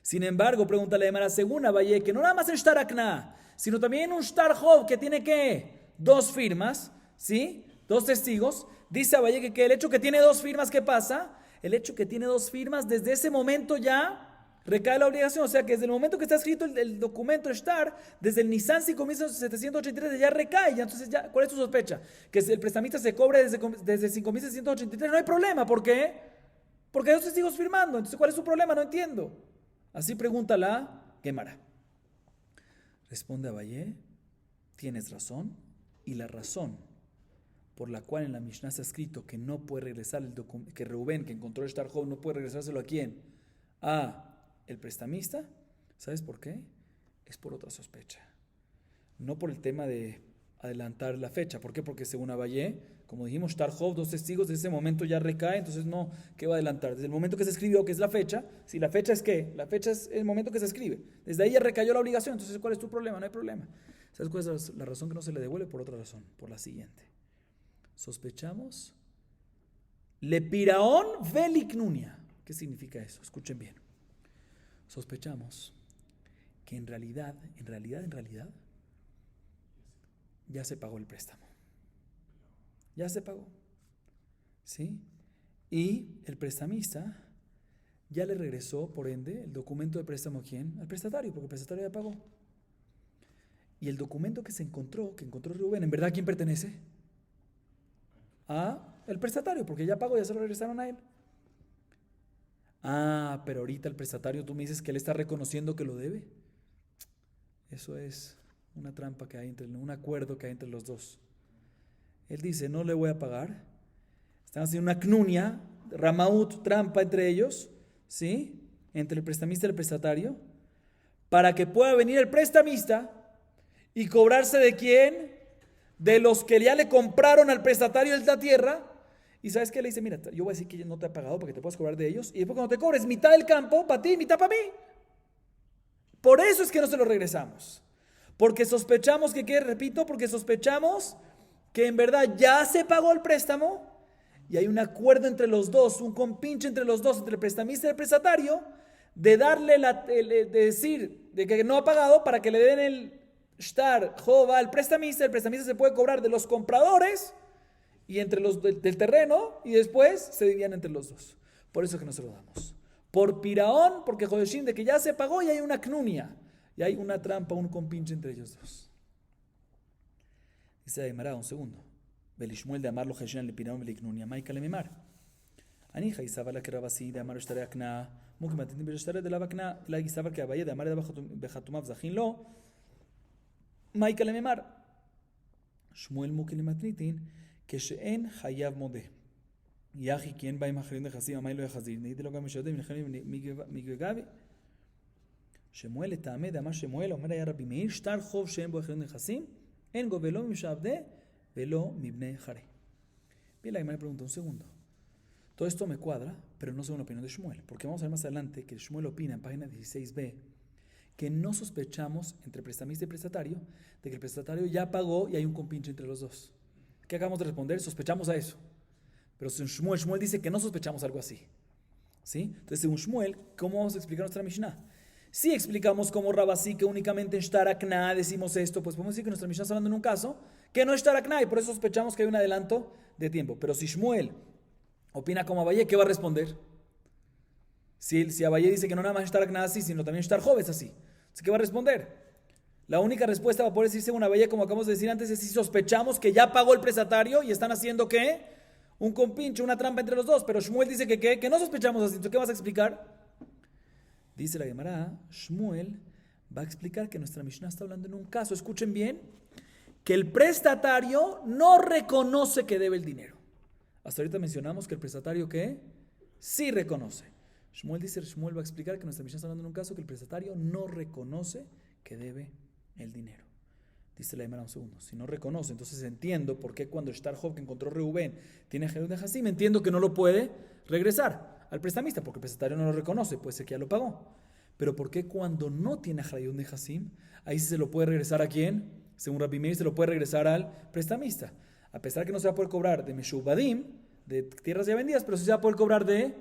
Sin embargo, pregunta la Gemara, según Abaye, que no nada más en Shtar Hakna, sino también un Shtar Hov que tiene 2 firmas, ¿sí?, 2 testigos. Dice Abaye que el hecho que tiene 2 firmas, ¿qué pasa? El hecho que tiene 2 firmas, desde ese momento ya recae la obligación. O sea que desde el momento que está escrito el documento Shtar, desde el Nisan 5783 ya recae. Entonces, ¿cuál es tu sospecha? Que si el prestamista se cobre desde 5783, no hay problema. ¿Por qué? Porque hay 2 testigos firmando. Entonces, ¿cuál es su problema? No entiendo. Así pregunta la Gemara. Responde Abaye, tienes razón, y la razón por la cual en la Mishnah está escrito que no puede regresar el documento, que Reuben, que encontró el Shtar Hov, no puede regresárselo ¿a quién? A el prestamista. ¿Sabes por qué? Es por otra sospecha. No por el tema de adelantar la fecha. ¿Por qué? Porque según Abaye, como dijimos, Shtar Hov, 2 testigos, desde ese momento ya recae, entonces no, ¿qué va a adelantar? Desde el momento que se escribió, que es la fecha, si la fecha es ¿qué? La fecha es el momento que se escribe. Desde ahí ya recayó la obligación, entonces ¿cuál es tu problema? No hay problema. ¿Sabes cuál es la razón que no se le devuelve? Por otra razón, por la siguiente. Sospechamos le piraón veliknunia. ¿Qué significa eso? Escuchen bien. Sospechamos que en realidad ya se pagó el préstamo. Ya se pagó. ¿Sí? Y el prestamista ya le regresó, por ende, el documento de préstamo ¿a quién? Al prestatario, porque el prestatario ya pagó. Y el documento que encontró Reuben, ¿en verdad a quién pertenece? A el prestatario, porque ya pagó, ya se lo regresaron a él. Pero ahorita el prestatario, tú me dices que él está reconociendo que lo debe. Eso es una trampa que hay un acuerdo que hay entre los dos. Él dice, no le voy a pagar. Están haciendo una knunia, ramaut, trampa entre ellos, ¿sí? Entre el prestamista y el prestatario, para que pueda venir el prestamista y cobrarse ¿de quién? De los que ya le compraron al prestatario de la tierra. Y ¿sabes qué? Le dice, mira, yo voy a decir que no te ha pagado para que te puedas cobrar de ellos, y después cuando te cobres mitad del campo para ti, mitad para mí. Por eso es que no se lo regresamos, porque sospechamos porque sospechamos que en verdad ya se pagó el préstamo y hay un acuerdo entre los dos, un compinche entre los dos, entre el prestamista y el prestatario, de darle de decir de que no ha pagado para que le den el shtar hov al prestamista. El prestamista se puede cobrar de los compradores y entre los del terreno y después se dividían entre los dos. Por eso es que no se lo damos. Por piraón, porque Jodeshim de que ya se pagó y hay una knunia. Y hay una trampa, un compinche entre ellos dos. Dice Aymara, un segundo. Belishmuel de amarlo Jeshan le piraón le knunia. Maika le memar. Anija y sabala que rabasi de amar estaré akna. Mukimatin estaré de la vacna. La y sabala que abaye de amar de bejatumav zachin lo. Maika le memar. Shmuel mukilimatnitin. Que she'en hayav modeh. יחי כי אין בהם אחרים נכסים, המאי לא יחזיר, נהידי לו גם משודד, מנחלים מגגבי. שמואל לטעמי דאמר שמואל, אומר היה רבי מאיר, שטר חוב שאין בו אחרים נכסים, אין גובה לא ממשעבדי ולא מבני חרי. Bien, la Gemara pregunta un segundo. Todo esto me cuadra, pero no según la opinión de Shmuel, porque vamos a ver más adelante que Shmuel opina en página 16b que no sospechamos entre prestamista y prestatario de que el prestatario ya pagó y hay un compinche entre los dos. ¿Qué acabamos de responder? Sospechamos a eso. Pero según Shmuel dice que no sospechamos algo así. ¿Sí? Entonces, según Shmuel, ¿cómo vamos a explicar nuestra Mishnah? Si explicamos como Rabasí que únicamente en Shtar Akna decimos esto, pues podemos decir que nuestra Mishnah está hablando en un caso que no es Shtar Akna y por eso sospechamos que hay un adelanto de tiempo. Pero si Shmuel opina como Abaye, ¿qué va a responder? Si Abaye dice que no nada más Shtar Akna así, sino también Shtar Job es así. ¿Qué va a responder? La única respuesta va a poder decirse según Abaye, como acabamos de decir antes, es si sospechamos que ya pagó el prestatario y están haciendo ¿qué? Un compinche, una trampa entre los dos. Pero Shmuel dice que no sospechamos así. Entonces, ¿qué vas a explicar? Dice la Gemara, Shmuel va a explicar que nuestra Mishnah está hablando en un caso, escuchen bien, que el prestatario no reconoce que debe el dinero. Hasta ahorita mencionamos que el prestatario ¿qué? Sí reconoce. Shmuel va a explicar que nuestra Mishnah está hablando en un caso que el prestatario no reconoce que debe el dinero. Dice la Gemara un segundo. Si no reconoce, entonces entiendo por qué cuando Shtar Job que encontró Reubén tiene Jerut de Hasim, entiendo que no lo puede regresar al prestamista, porque el prestatario no lo reconoce, puede ser que ya lo pagó. Pero ¿por qué cuando no tiene Jerut de Hasim, ahí sí se lo puede regresar a quién? Según Rabbi Meir, se lo puede regresar al prestamista. A pesar que no se va a poder cobrar de Meshubadim, de tierras ya vendidas, pero sí se va a poder cobrar de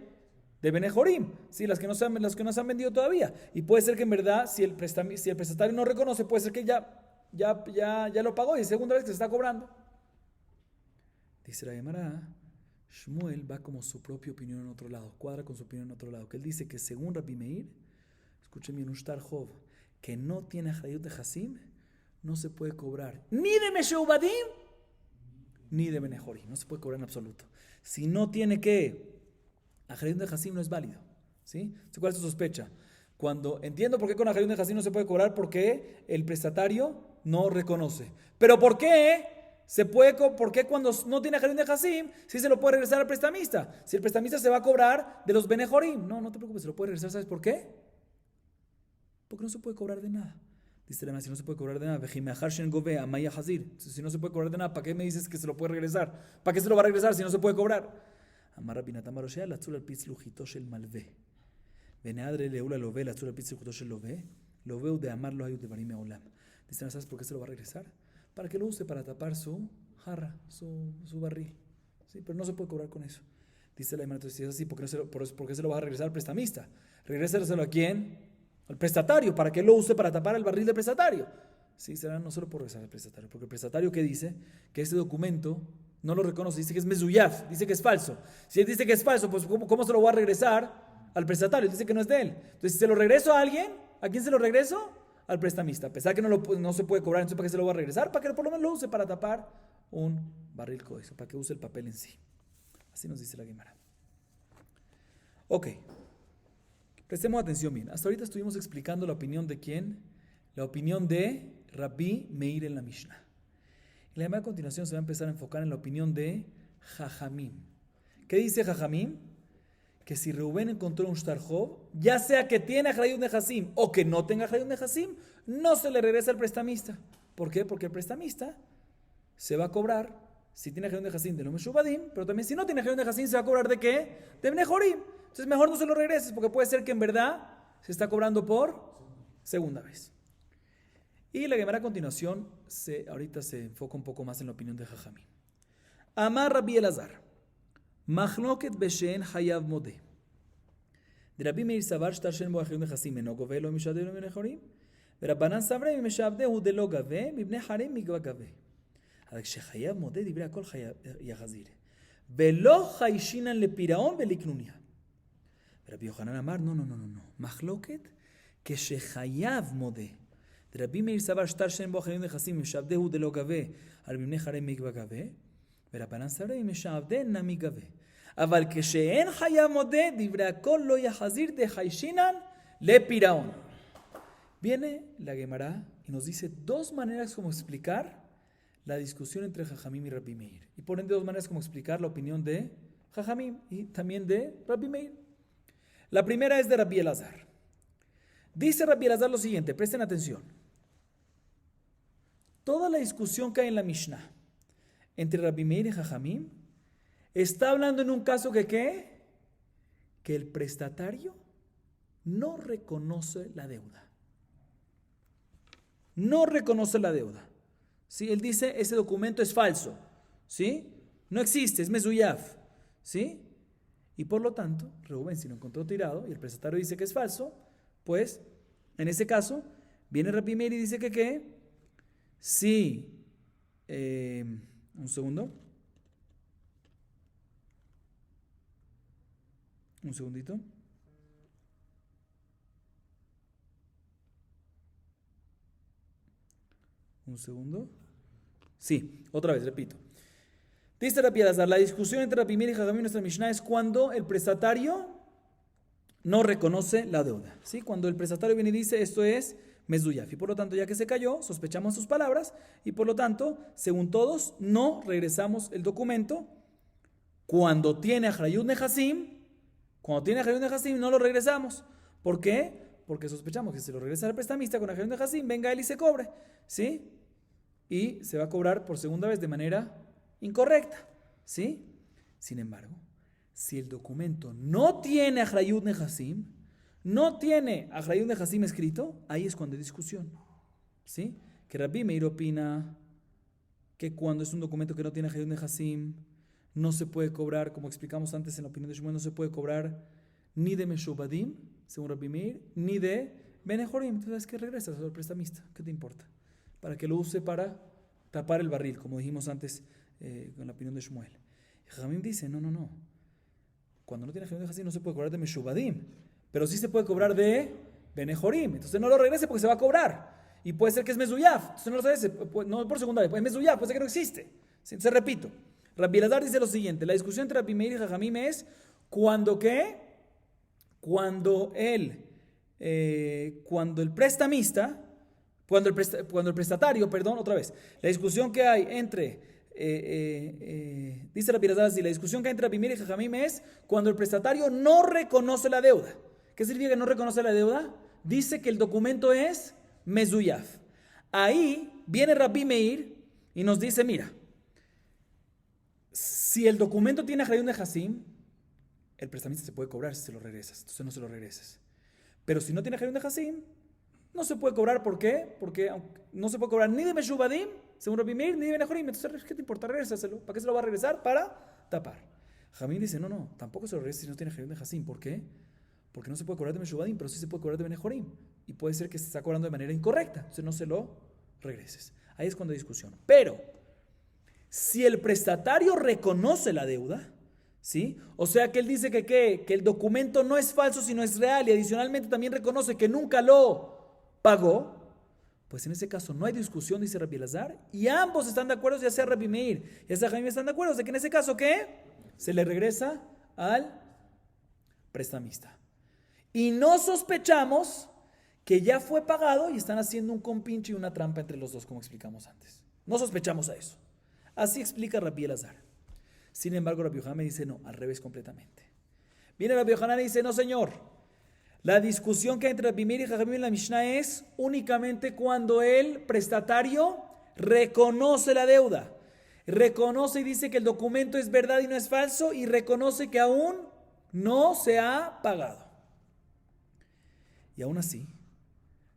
Benejorim, ¿sí? las que no se han vendido todavía. Y puede ser que en verdad, si el prestatario no reconoce, puede ser que ya lo pagó y es segunda vez que se está cobrando. Dice la Gemara, Shmuel va como su propia opinión en otro lado, cuadra con su opinión en otro lado, que él dice que según Rabbi Meir, escuchen bien, un Shtar Job que no tiene Hayut de Hasim, no se puede cobrar ni de Mesheubadim ni de Benejorim, no se puede cobrar en absoluto. Si no tiene Hayut de Hasim no es válido, ¿sí? ¿Cuál es su sospecha? Cuando entiendo por qué con Hayut de Hasim no se puede cobrar, porque el prestatario no reconoce. Pero ¿por qué por qué cuando no tiene Hayut de Hasim sí se lo puede regresar al prestamista? Si el prestamista se va a cobrar de los Benejorim, no te preocupes, se lo puede regresar. ¿Sabes por qué? Porque no se puede cobrar de nada. Dice la Gemara, si no se puede cobrar de nada, si no se puede cobrar de nada, ¿para qué me dices que se lo puede regresar? ¿Para qué se lo va a regresar si no se puede cobrar? Amar Rabbi Natan bar Oshea, latzul al pitz lujito shel malve. Beneadre leula love, latzul al pitz lujito shel love. Loveu de amar lo hayut de barim meolam. Dice, ¿sabes por qué se lo va a regresar? Para que lo use para tapar su jarra, su barril. ¿Sí? Pero no se puede cobrar con eso. Dice la Gemara, entonces si es así, ¿por qué se lo va a regresar al prestamista? Regrésaselo ¿a quién? Al prestatario, para que lo use para tapar el barril del prestatario. Sí, será no solo por regresar al prestatario, porque el prestatario ¿qué dice? Que este documento no lo reconoce, dice que es mezuyaf, dice que es falso. Si él dice que es falso, pues ¿cómo se lo va a regresar al prestatario? Dice que no es de él. Entonces, si se lo regreso a alguien, ¿a quién se lo regreso? Al prestamista. A pesar que no se puede cobrar, entonces ¿para qué se lo va a regresar? Para que por lo menos lo use para tapar un barril coheso, para que use el papel en sí. Así nos dice la Gemara. Ok. Prestemos atención bien. Hasta ahorita estuvimos explicando la opinión de quién. La opinión de Rabbi Meir en la Mishnah. Y la Gemara a continuación se va a empezar a enfocar en la opinión de Jajamim. ¿Qué dice Jajamim? Que si Reubén encontró un Shtar Job, ya sea que tiene Hayut de Hasim o que no tenga Hayut de Hasim, no se le regresa al prestamista. ¿Por qué? Porque el prestamista se va a cobrar, si tiene Hayut de Hasim, de lo Meshubadim, pero también si no tiene Hayut de Hasim, se va a cobrar ¿de qué? De Benejorim. Entonces mejor no se lo regreses, porque puede ser que en verdad se está cobrando por segunda vez. Y la Gemara a continuación, ahorita se enfoca un poco más en la opinión de Jajamim. Amar Rabbi Elazar, Machloket Beshen Hayav Modeh. De Rabbi Meir Savar Shtar Shen Bo Achayun Nechasim Eno Gove Lo Mishavdeh Lo Mibnei Chorim. ורבנן סברי משעבדה הוא דלא גבה, מבני חרים מגבה גבה. אבל כשחייב מודה דברי הכל יחזיר. ולא חיישינן לפירעון ולקנוניה. ורבי יוחנן אמר, לא. מחלוקת כשחייב מודה. רבי מאיר סבר שטר שאין בו אחרים נכסים, משעבדה הוא דלא גבה, על מבני חרים מגבה גבה. ורבנן סברי משעבדה נמי גבה. אבל כשאין חייב מודה, דברי הכל לא יחזיר דחיישינן לפירעון. Viene la Gemara y nos dice dos maneras como explicar la discusión entre Jajamim y Rabbi Meir. Y por ende dos maneras como explicar la opinión de Jajamim y también de Rabbi Meir. La primera es de Rabbi Elazar. Dice Rabbi Elazar lo siguiente, presten atención. Toda la discusión que hay en la Mishnah entre Rabbi Meir y Jajamim está hablando en un caso que ¿qué? Que el prestatario no reconoce la deuda. No reconoce la deuda. ¿Sí? Él dice, ese documento es falso. ¿Sí? No existe, es mezuyaf. ¿Sí? Y por lo tanto, Reubén, si lo encontró tirado y el prestatario dice que es falso, pues, en ese caso, viene Rabbi Meir y dice que ¿qué? Sí. Un segundo. Un segundito. Un segundo. Sí, otra vez, repito. Dice Rabbi Elazar, la discusión entre Rabbi Meir y Jajamim en nuestra Mishnah es cuando el prestatario no reconoce la deuda. ¿Sí? Cuando el prestatario viene y dice esto es mezuyaf. Y por lo tanto, ya que se cayó, sospechamos sus palabras y por lo tanto, según todos, no regresamos el documento. Cuando tiene Achrayut Nehasim, no lo regresamos. ¿Por qué? Porque sospechamos que si lo regresa al prestamista con Achrayut Nehasim, venga él y se cobre. ¿Sí? Y se va a cobrar por segunda vez de manera incorrecta. ¿Sí? Sin embargo, si el documento no tiene Achrayut Nehasim, escrito, ahí es cuando hay discusión. ¿Sí? Que Rabbi Meir opina que cuando es un documento que no tiene Achrayut Nehasim, no se puede cobrar, como explicamos antes en la opinión de Shmuel, no se puede cobrar ni de Meshubadim, según Rabbi Meir, ni de Bnei Chorim. Entonces es que regresas al prestamista. ¿Qué te importa? Para que lo use para tapar el barril, como dijimos antes con la opinión de Shmuel. Y Jajamim dice, no. Cuando no tiene Achrayut Nehasim no se puede cobrar de Meshubadim, pero sí se puede cobrar de Bnei Chorim. Entonces no lo regrese porque se va a cobrar. Y puede ser que es mezuyaf. Entonces no lo regrese, no por segunda vez, es mezuyaf, puede ser que no existe. Entonces repito, Rabbi Elazar dice lo siguiente, la discusión entre Rabbi Meir y Jajamim es cuando el prestamista, cuando el prestatario, otra vez, la discusión que hay entre, dice Rabbi Elazar así, la discusión que hay entre Rabbi Meir y Jajamim es cuando el prestatario no reconoce la deuda. ¿Qué significa que no reconoce la deuda? Dice que el documento es mezuyaf. Ahí viene Rabbi Meir y nos dice, mira, si el documento tiene Achrayut Nehasim, el prestamista se puede cobrar si se lo regresas, entonces no se lo regreses. Pero si no tiene Achrayut Nehasim, no se puede cobrar. ¿Por qué? Porque no se puede cobrar ni de Meshubadim, según Rabbi Meir, ni de Bnei Chorim. Entonces, ¿qué te importa? Regrésaselo. ¿Para qué se lo va a regresar? Para tapar. Jamín dice, no, tampoco se lo regresa si no tiene Achrayut Nehasim. ¿Por qué? Porque no se puede cobrar de Meshubadim, pero sí se puede cobrar de Bnei Chorim. Y puede ser que se está cobrando de manera incorrecta. Entonces no se lo regreses. Ahí es cuando hay discusión. Pero, si el prestatario reconoce la deuda, ¿sí? O sea que él dice que el documento no es falso sino es real y adicionalmente también reconoce que nunca lo pagó, pues en ese caso no hay discusión, dice Rabbi Elazar, y ambos están de acuerdo, ya sea Rabbi Meir, ya sea Jajamim, están de acuerdo, de que en ese caso, ¿qué? Se le regresa al prestamista. Y no sospechamos que ya fue pagado y están haciendo un compinche y una trampa entre los dos, como explicamos antes. No sospechamos a eso. Así explica Rabbi Elazar. Sin embargo, Rabbi Yohanan me dice no, al revés completamente. Viene Rabbi Yohanan y dice, no señor, la discusión que hay entre Rabbi Meir y Jajamim en la Mishnah es únicamente cuando el prestatario reconoce la deuda. Reconoce y dice que el documento es verdad y no es falso y reconoce que aún no se ha pagado. Y aún así,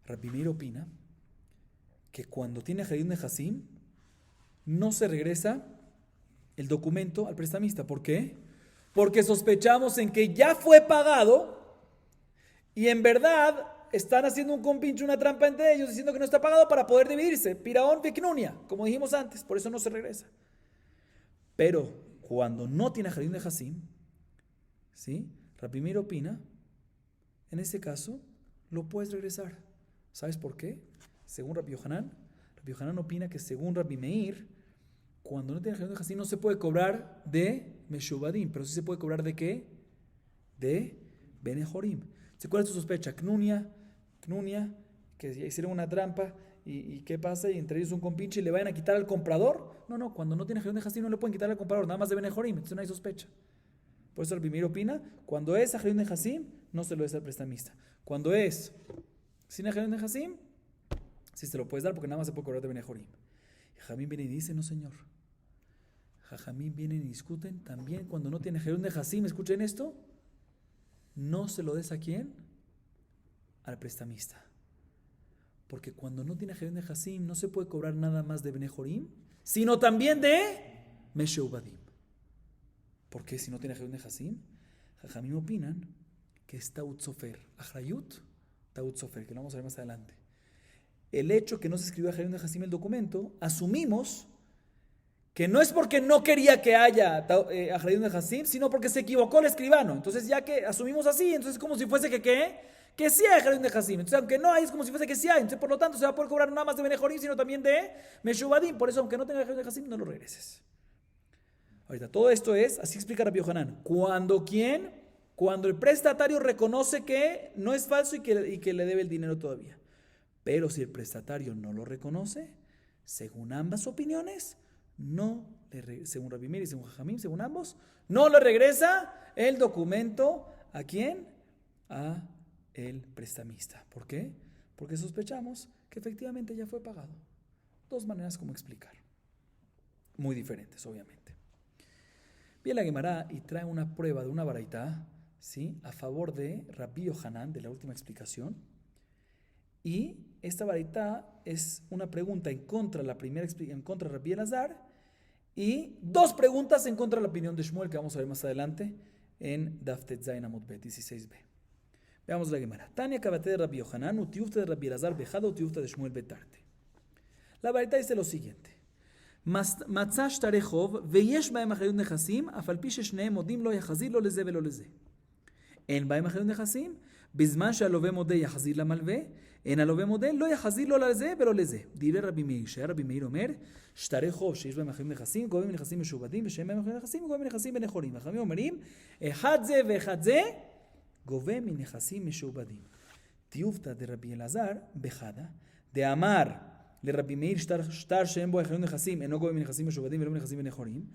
Rabbi Meir opina que cuando tiene Achrayut Nehasim no se regresa el documento al prestamista. ¿Por qué? Porque sospechamos en que ya fue pagado y en verdad están haciendo un compinche, una trampa entre ellos, diciendo que no está pagado para poder dividirse. Piraón veknunia, como dijimos antes, por eso no se regresa. Pero cuando no tiene Harim de Hasim, ¿sí? Rabbi Meir opina, en ese caso, lo puedes regresar. ¿Sabes por qué? Según Rabbi Yohanan opina que según Rabbi Meir, cuando no tiene Harim de Hasim no se puede cobrar de Meshubadim, pero sí se puede cobrar de ¿qué? De Benejorim. ¿Cuál es tu sospecha? Knunia, que hicieron una trampa y ¿qué pasa? Y entre ellos un compinche y le vayan a quitar al comprador. No, cuando no tiene Harim de Hasim no le pueden quitar al comprador, nada más de Benejorim, entonces no hay sospecha. Por eso el primero opina, cuando es Harim de Hasim, no se lo des al prestamista. Cuando es sin Harim de Hasim, sí se lo puedes dar porque nada más se puede cobrar de Benejorim. Y Jajamín viene y dice, no señor. Jajamín vienen y discuten también cuando no tiene Harim de Hasim, escuchen esto, no se lo des ¿a quién? Al prestamista. Porque cuando no tiene Harim de Hasim no se puede cobrar nada más de Benejorim, sino también de Mesheubadim. ¿Por qué si no tiene Harim de Hasim? Jajamim opinan que es Taut Sofer. Achrayut, Taut Sofer, que lo vamos a ver más adelante. El hecho que no se escribió Harim de Hasim el documento, asumimos que no es porque no quería que haya Harim de Hasim, sino porque se equivocó el escribano. Entonces ya que asumimos así, entonces es como si fuese que sí hay Harim de Hasim. Entonces aunque no hay, es como si fuese que sí hay. Entonces por lo tanto se va a poder cobrar nada más de Benejorim, sino también de Meshubadim. Por eso aunque no tenga Harim de Hasim, no lo regreses. Ahorita, todo esto es, así explica Rabbi Yohanan, cuando el prestatario reconoce que no es falso y que le debe el dinero todavía. Pero si el prestatario no lo reconoce, según ambas opiniones, según Rabbi Meir y según Jajamim, según ambos, no le regresa el documento ¿a quién? A el prestamista. ¿Por qué? Porque sospechamos que efectivamente ya fue pagado. Dos maneras como explicar. Muy diferentes, obviamente. Viene la Gemara y trae una prueba de una baraitá, ¿sí? A favor de Rabbi Yohanan, de la última explicación. Y esta baraitá es una pregunta en contra de Rabbi Elazar y dos preguntas en contra de la opinión de Shmuel, que vamos a ver más adelante en Daf Tetzain Amud Bet 16b. Veamos la Gemara. Tania Kabate de Rabbi Yohanan, utiufta de Rabbi Elazar bejada, utiufta de Shmuel betarte. La baraitá dice lo siguiente. מצא שטרי חוב ויש בהם אחריות נכסים, אף על פי ששניהם מודים לא יחזיר לא לזה ולא לזה. אין בהם אחריות נכסים, בזמן שהלווה מודה יחזיר למלווה, אין הלווה מודה לא יחזיר לא לזה ולא לזה. דיבר רבי מאיר, שהיה רבי מאיר אומר, שטרי חוב שיש בהם אחריות נכסים, גובים נכסים משועבדים, ושאין בהם אחריות נכסים, גובים נכסים בנכונים. וחכמים אומרים, אחד זה ואחד זה, גובה מנכסים משועבדים. תיובתא דרבי אלעזר בחדה, דאמר לרבי מאיר שטר שאין בו אחריות נכסים אינו גובה מנכסים משועבדים ולא מנכסים בנכונים,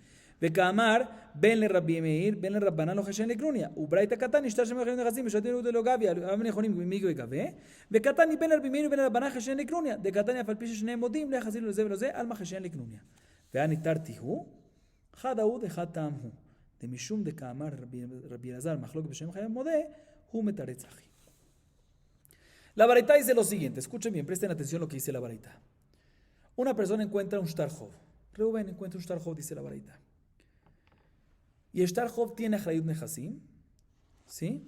וכאמר בין לרבי מאיר בין לרבנן לא חשן לקנוניה, וברייתא קטני שטר שאין בו אחריות נכסים משועבדים ולא גביה ולא בנכונים מי יגבה, וקטני בין לרבי מאיר ובין לרבנן חשן לקנוניה, דקטני אף על פי ששניהם מודים לא יחזיר לזה ולזה על מה חשן לקנוניה. והניתרתי הוא אחד ההוא אחד טעם הוא, דמשום דקאמר רבי אלעזר מחלוקת בשם חייב מודה, הוא מתרץ אחי. La baraitá dice lo siguiente, escuchen bien, presten atención a lo que dice la baraitá. Una persona encuentra un shtar chov. Reuben encuentra un shtar chov, dice la baraitá. Y el shtar chov tiene achrayut nehasim, ¿sí?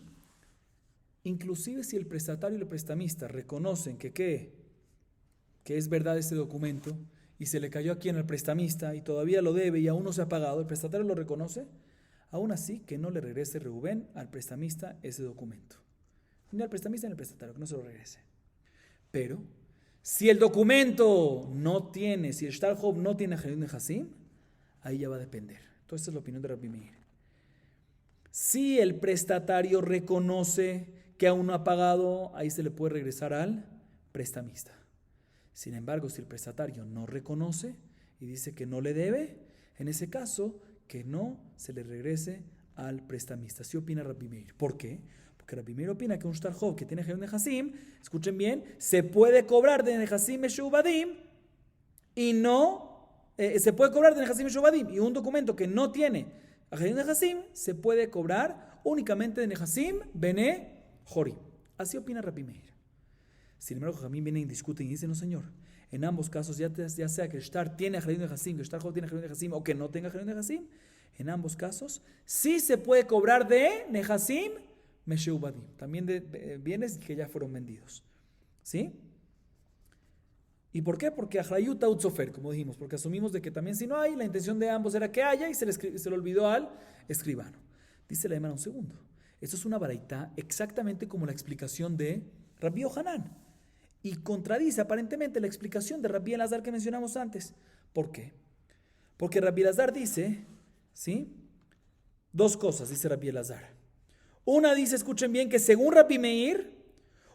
Inclusive si el prestatario y el prestamista reconocen que es verdad este documento y se le cayó aquí en el prestamista y todavía lo debe y aún no se ha pagado, el prestatario lo reconoce, aún así que no le regrese Reuben al prestamista ese documento. Ni al prestamista ni al prestatario, que no se lo regrese. Pero si el documento no tiene, si el shtar chov no tiene achrayut nehasim, ahí ya va a depender. Entonces esta es la opinión de Rabbi Meir. Si el prestatario reconoce que aún no ha pagado, ahí se le puede regresar al prestamista. Sin embargo, si el prestatario no reconoce y dice que no le debe, en ese caso, que no se le regrese al prestamista. Así opina Rabbi Meir. ¿Por qué? Porque Rabbi Meir opina que un shtar chov que tiene achrayut nehasim, escuchen bien, se puede cobrar de nehasim meshubadim y no, se puede cobrar de nehasim meshubadim y un documento que no tiene achrayut nehasim se puede cobrar únicamente de nehasim bene jorim. Así opina Rabbi Meir. Sin embargo, Jajamim vienen y discuten y dicen, no señor, en ambos casos, ya sea que el shtar tiene achrayut nehasim, que el shtar chov tiene achrayut nehasim o que no tenga achrayut nehasim, en ambos casos sí se puede cobrar de nehasim Mesheubadim, también de bienes que ya fueron vendidos. ¿Sí? ¿Y por qué? Porque Achrayut Taut Sofer, como dijimos, porque asumimos de que también si no hay, la intención de ambos era que haya y se le olvidó al escribano. Dice la Gemara un segundo. Esto es una baraita exactamente como la explicación de Rabbi Yohanan. Y contradice aparentemente la explicación de Rabbi Elazar que mencionamos antes. ¿Por qué? Porque Rabbi Elazar dice, ¿sí? Dos cosas, dice Rabbi Elazar. Una dice, escuchen bien, que según Rabbi Meir,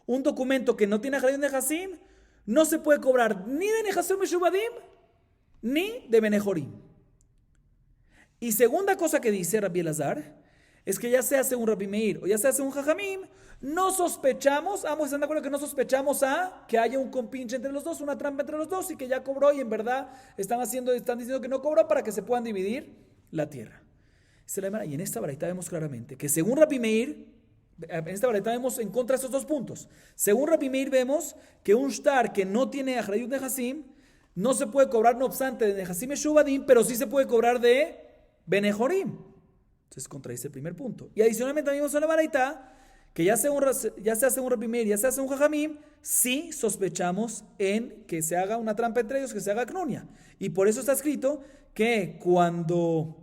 un documento que no tiene Achrayut Nehasim no se puede cobrar ni de Nehasim Meshubadim ni de Benejorim. Y segunda cosa que dice Rabbi Elazar es que ya sea según Rabbi Meir o ya sea según Jajamim, no sospechamos, ambos están de acuerdo que no sospechamos a que haya un compinche entre los dos, una trampa entre los dos y que ya cobró y en verdad están diciendo que no cobró para que se puedan dividir la tierra. Y en esta baraita vemos claramente que según Rabbi Meir, en esta baraita vemos en contra de estos dos puntos. Según Rabbi Meir vemos que un shtar que no tiene Achrayut Nehasim no se puede cobrar no obstante de Nehasim Meshubadim, pero sí se puede cobrar de Benejorim. Entonces contradice el primer punto. Y adicionalmente también vemos en la baraita que ya sea según Rabbi Meir, ya sea según Jajamim, sí sospechamos en que se haga una trampa entre ellos, que se haga knunia. Y por eso está escrito que cuando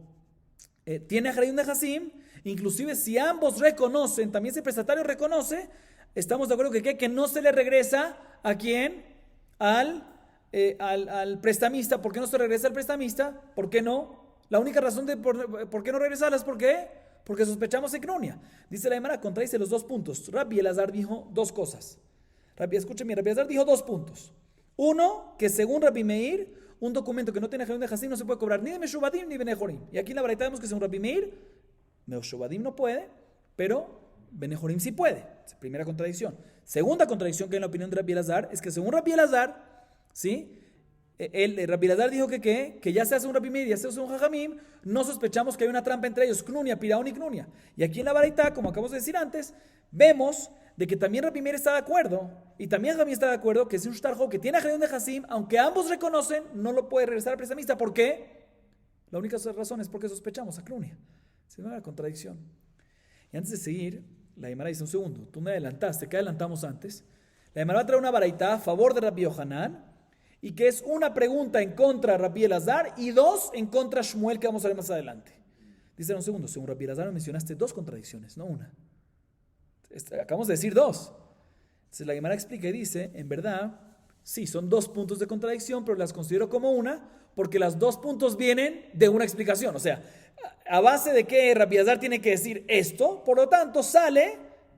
tiene Achrayut Nehasim, inclusive si ambos reconocen, también si el prestatario reconoce, estamos de acuerdo que no se le regresa a quién, al prestamista. ¿Por qué no se regresa al prestamista? ¿Por qué no? La única razón de por qué no regresarlas es porque sospechamos en knunia. Dice la Gemara, contradice los dos puntos. Rabbi Elazar dijo dos cosas. Escúcheme, Rabbi Elazar dijo dos puntos. Uno, que según Rabbi Meir, un documento que no tiene Achrayut Nehasim no se puede cobrar ni de Meshubadim ni de Benejorim. Y aquí en la baraita vemos que según Rabbi Meir, Meshubadim no puede, pero Benejorim sí puede. Es la primera contradicción. Segunda contradicción que hay en la opinión de Rabbi Elazar es que según Rabbi Elazar, ¿sí? Rabbi Elazar dijo que ya sea según Rabbi Meir, ya sea según Jajamim, no sospechamos que hay una trampa entre ellos, knunia, piraón y knunia. Y aquí en la baraita, como acabamos de decir antes, vemos de que también Rabbi Meir está de acuerdo y también Jajamim está de acuerdo que si un shtar hov que tiene Achrayut Nehasim, aunque ambos reconocen, no lo puede regresar al prestamista. ¿Por qué? La única razón es porque sospechamos a knunia. Se ve la contradicción. Y antes de seguir, la Gemara dice un segundo, tú me adelantaste, ¿qué adelantamos antes? La Gemara va a traer una baraita a favor de Rabbi Yohanan y que es una pregunta en contra de Rabbi Elazar y dos en contra de Shmuel, que vamos a ver más adelante. Dice un segundo, según Rabbi Elazar mencionaste dos contradicciones, no una. Acabamos de decir dos. Entonces la Gemara explica y dice, en verdad, sí, son dos puntos de contradicción, pero las considero como una porque los dos puntos vienen de una explicación. O sea, a base de que Rabbi Elazar tiene que decir esto, por lo tanto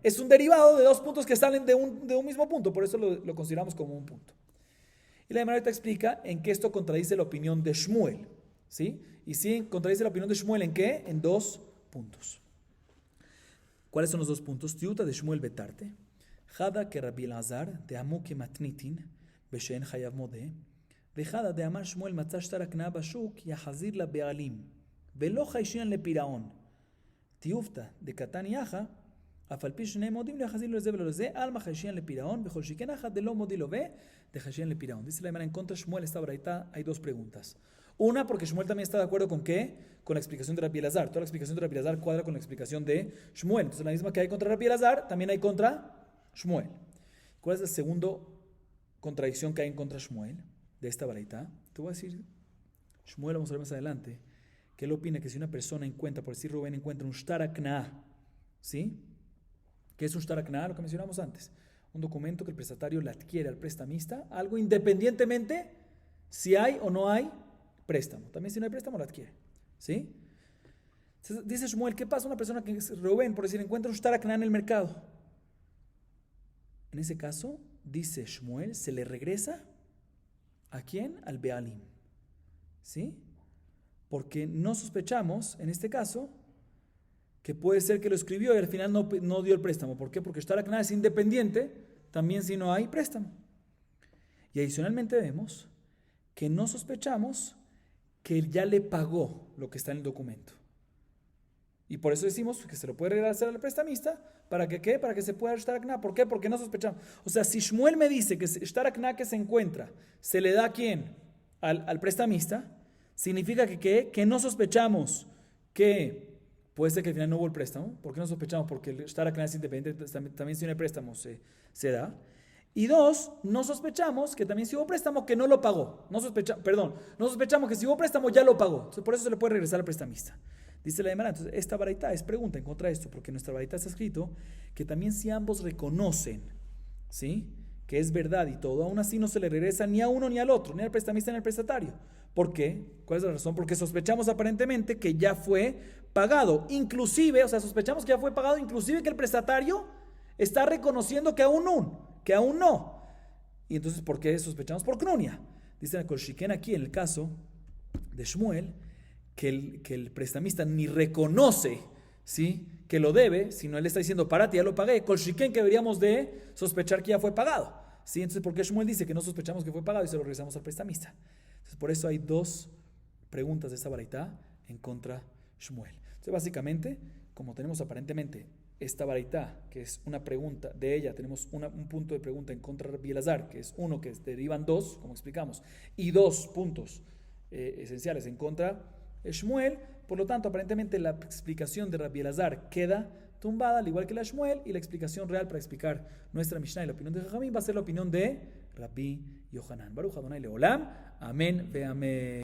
es un derivado de dos puntos que salen de un mismo punto, por eso lo consideramos como un punto. Y la Gemara te explica en qué esto contradice la opinión de Shmuel, ¿sí? Y sí contradice la opinión de Shmuel en qué, en dos puntos. ¿Cuáles son los dos puntos? Tiuta de Shmuel Betarte, Jada que Rabbi Elazar de Amuke Matnitin, Beshen Hayav Modeh, Vejada de Amar Shmuel Matzah Shtar Akna Bashuk Yahazir la Bealim, Velo Haishian le Piraon, Tiufta de Katan Yaha, Afalpi Shne Modim le Yahazir lo Zebel lo Ze, Alma Haishian le Piraon, Bejol Shiken Aja de lo Modilo Ve, de Haishian le Piraon. Dice la Gemara en contra de Shmuel, esta baraita hay dos preguntas. Una, porque Shmuel también está de acuerdo con ¿qué? Con la explicación de Rabbi Elazar. Toda la explicación de Rabbi Elazar cuadra con la explicación de Shmuel. Entonces la misma que hay contra Rabbi Elazar, también hay contra Shmuel. ¿Cuál es la segunda contradicción que hay en contra Shmuel de esta baraita? Te voy a decir, Shmuel, vamos a ver más adelante, que él opina que si una persona encuentra, por decir Rubén, encuentra un shtar akna, ¿sí? ¿Qué es un shtar akna? Lo que mencionamos antes. Un documento que el prestatario le adquiere al prestamista, algo independientemente si hay o no hay préstamo. También si no hay préstamo lo adquiere, ¿sí? Entonces, dice Shmuel, ¿qué pasa a una persona que Rubén, por decir, encuentra un shtar akna en el mercado? En ese caso, dice Shmuel, se le regresa ¿a quién? Al Bealim, ¿sí? Porque no sospechamos, en este caso, que puede ser que lo escribió y al final no dio el préstamo. ¿Por qué? Porque shtar akna es independiente, también si no hay préstamo. Y adicionalmente vemos que no sospechamos que él ya le pagó lo que está en el documento. Y por eso decimos que se lo puede regresar al prestamista. ¿Para que qué? Para que se pueda shtar akna. ¿Por qué? Porque no sospechamos. O sea, si Shmuel me dice que shtar akna que se encuentra se le da a quién? Al prestamista, significa que no sospechamos que puede ser que al final no hubo el préstamo. ¿Por qué no sospechamos? Porque el Shtar HaKnas independiente también si no hay préstamo se da. Y dos, no sospechamos que también si hubo préstamo que no lo pagó. No sospechamos que si hubo préstamo ya lo pagó. Entonces, por eso se le puede regresar al prestamista. Dice la Gemara, entonces esta baraita es pregunta en contra de esto, porque en nuestra baraita está escrito que también si ambos reconocen, ¿sí?, que es verdad y todo, aún así no se le regresa ni a uno ni al otro, ni al prestamista ni al prestatario. ¿Por qué? ¿Cuál es la razón? Porque sospechamos aparentemente que ya fue pagado, inclusive, o sea, sospechamos que ya fue pagado, inclusive que el prestatario está reconociendo que aún no. Y entonces, ¿por qué sospechamos? Por Knunia. Dice el Kolshiken aquí, en el caso de Shmuel, que el prestamista ni reconoce, ¿sí?, que lo debe, sino él está diciendo, párate, ya lo pagué. Kolshiken que deberíamos de sospechar que ya fue pagado. ¿Sí? Entonces, ¿por qué Shmuel dice que no sospechamos que fue pagado y se lo regresamos al prestamista? Entonces, por eso hay dos preguntas de esta baraita en contra Shmuel. Entonces, básicamente, como tenemos aparentemente esta baraita, que es una pregunta, de ella tenemos un punto de pregunta en contra de Rabbi Elazar, que es uno que derivan dos, como explicamos, y dos puntos esenciales en contra de Shmuel. Por lo tanto, aparentemente la explicación de Rabbi Elazar queda tumbada, al igual que la Shmuel, y la explicación real para explicar nuestra Mishnah y la opinión de Jajamín va a ser la opinión de Rabbi Yohanan. Baruch Adonai Leolam. Amén ve amén.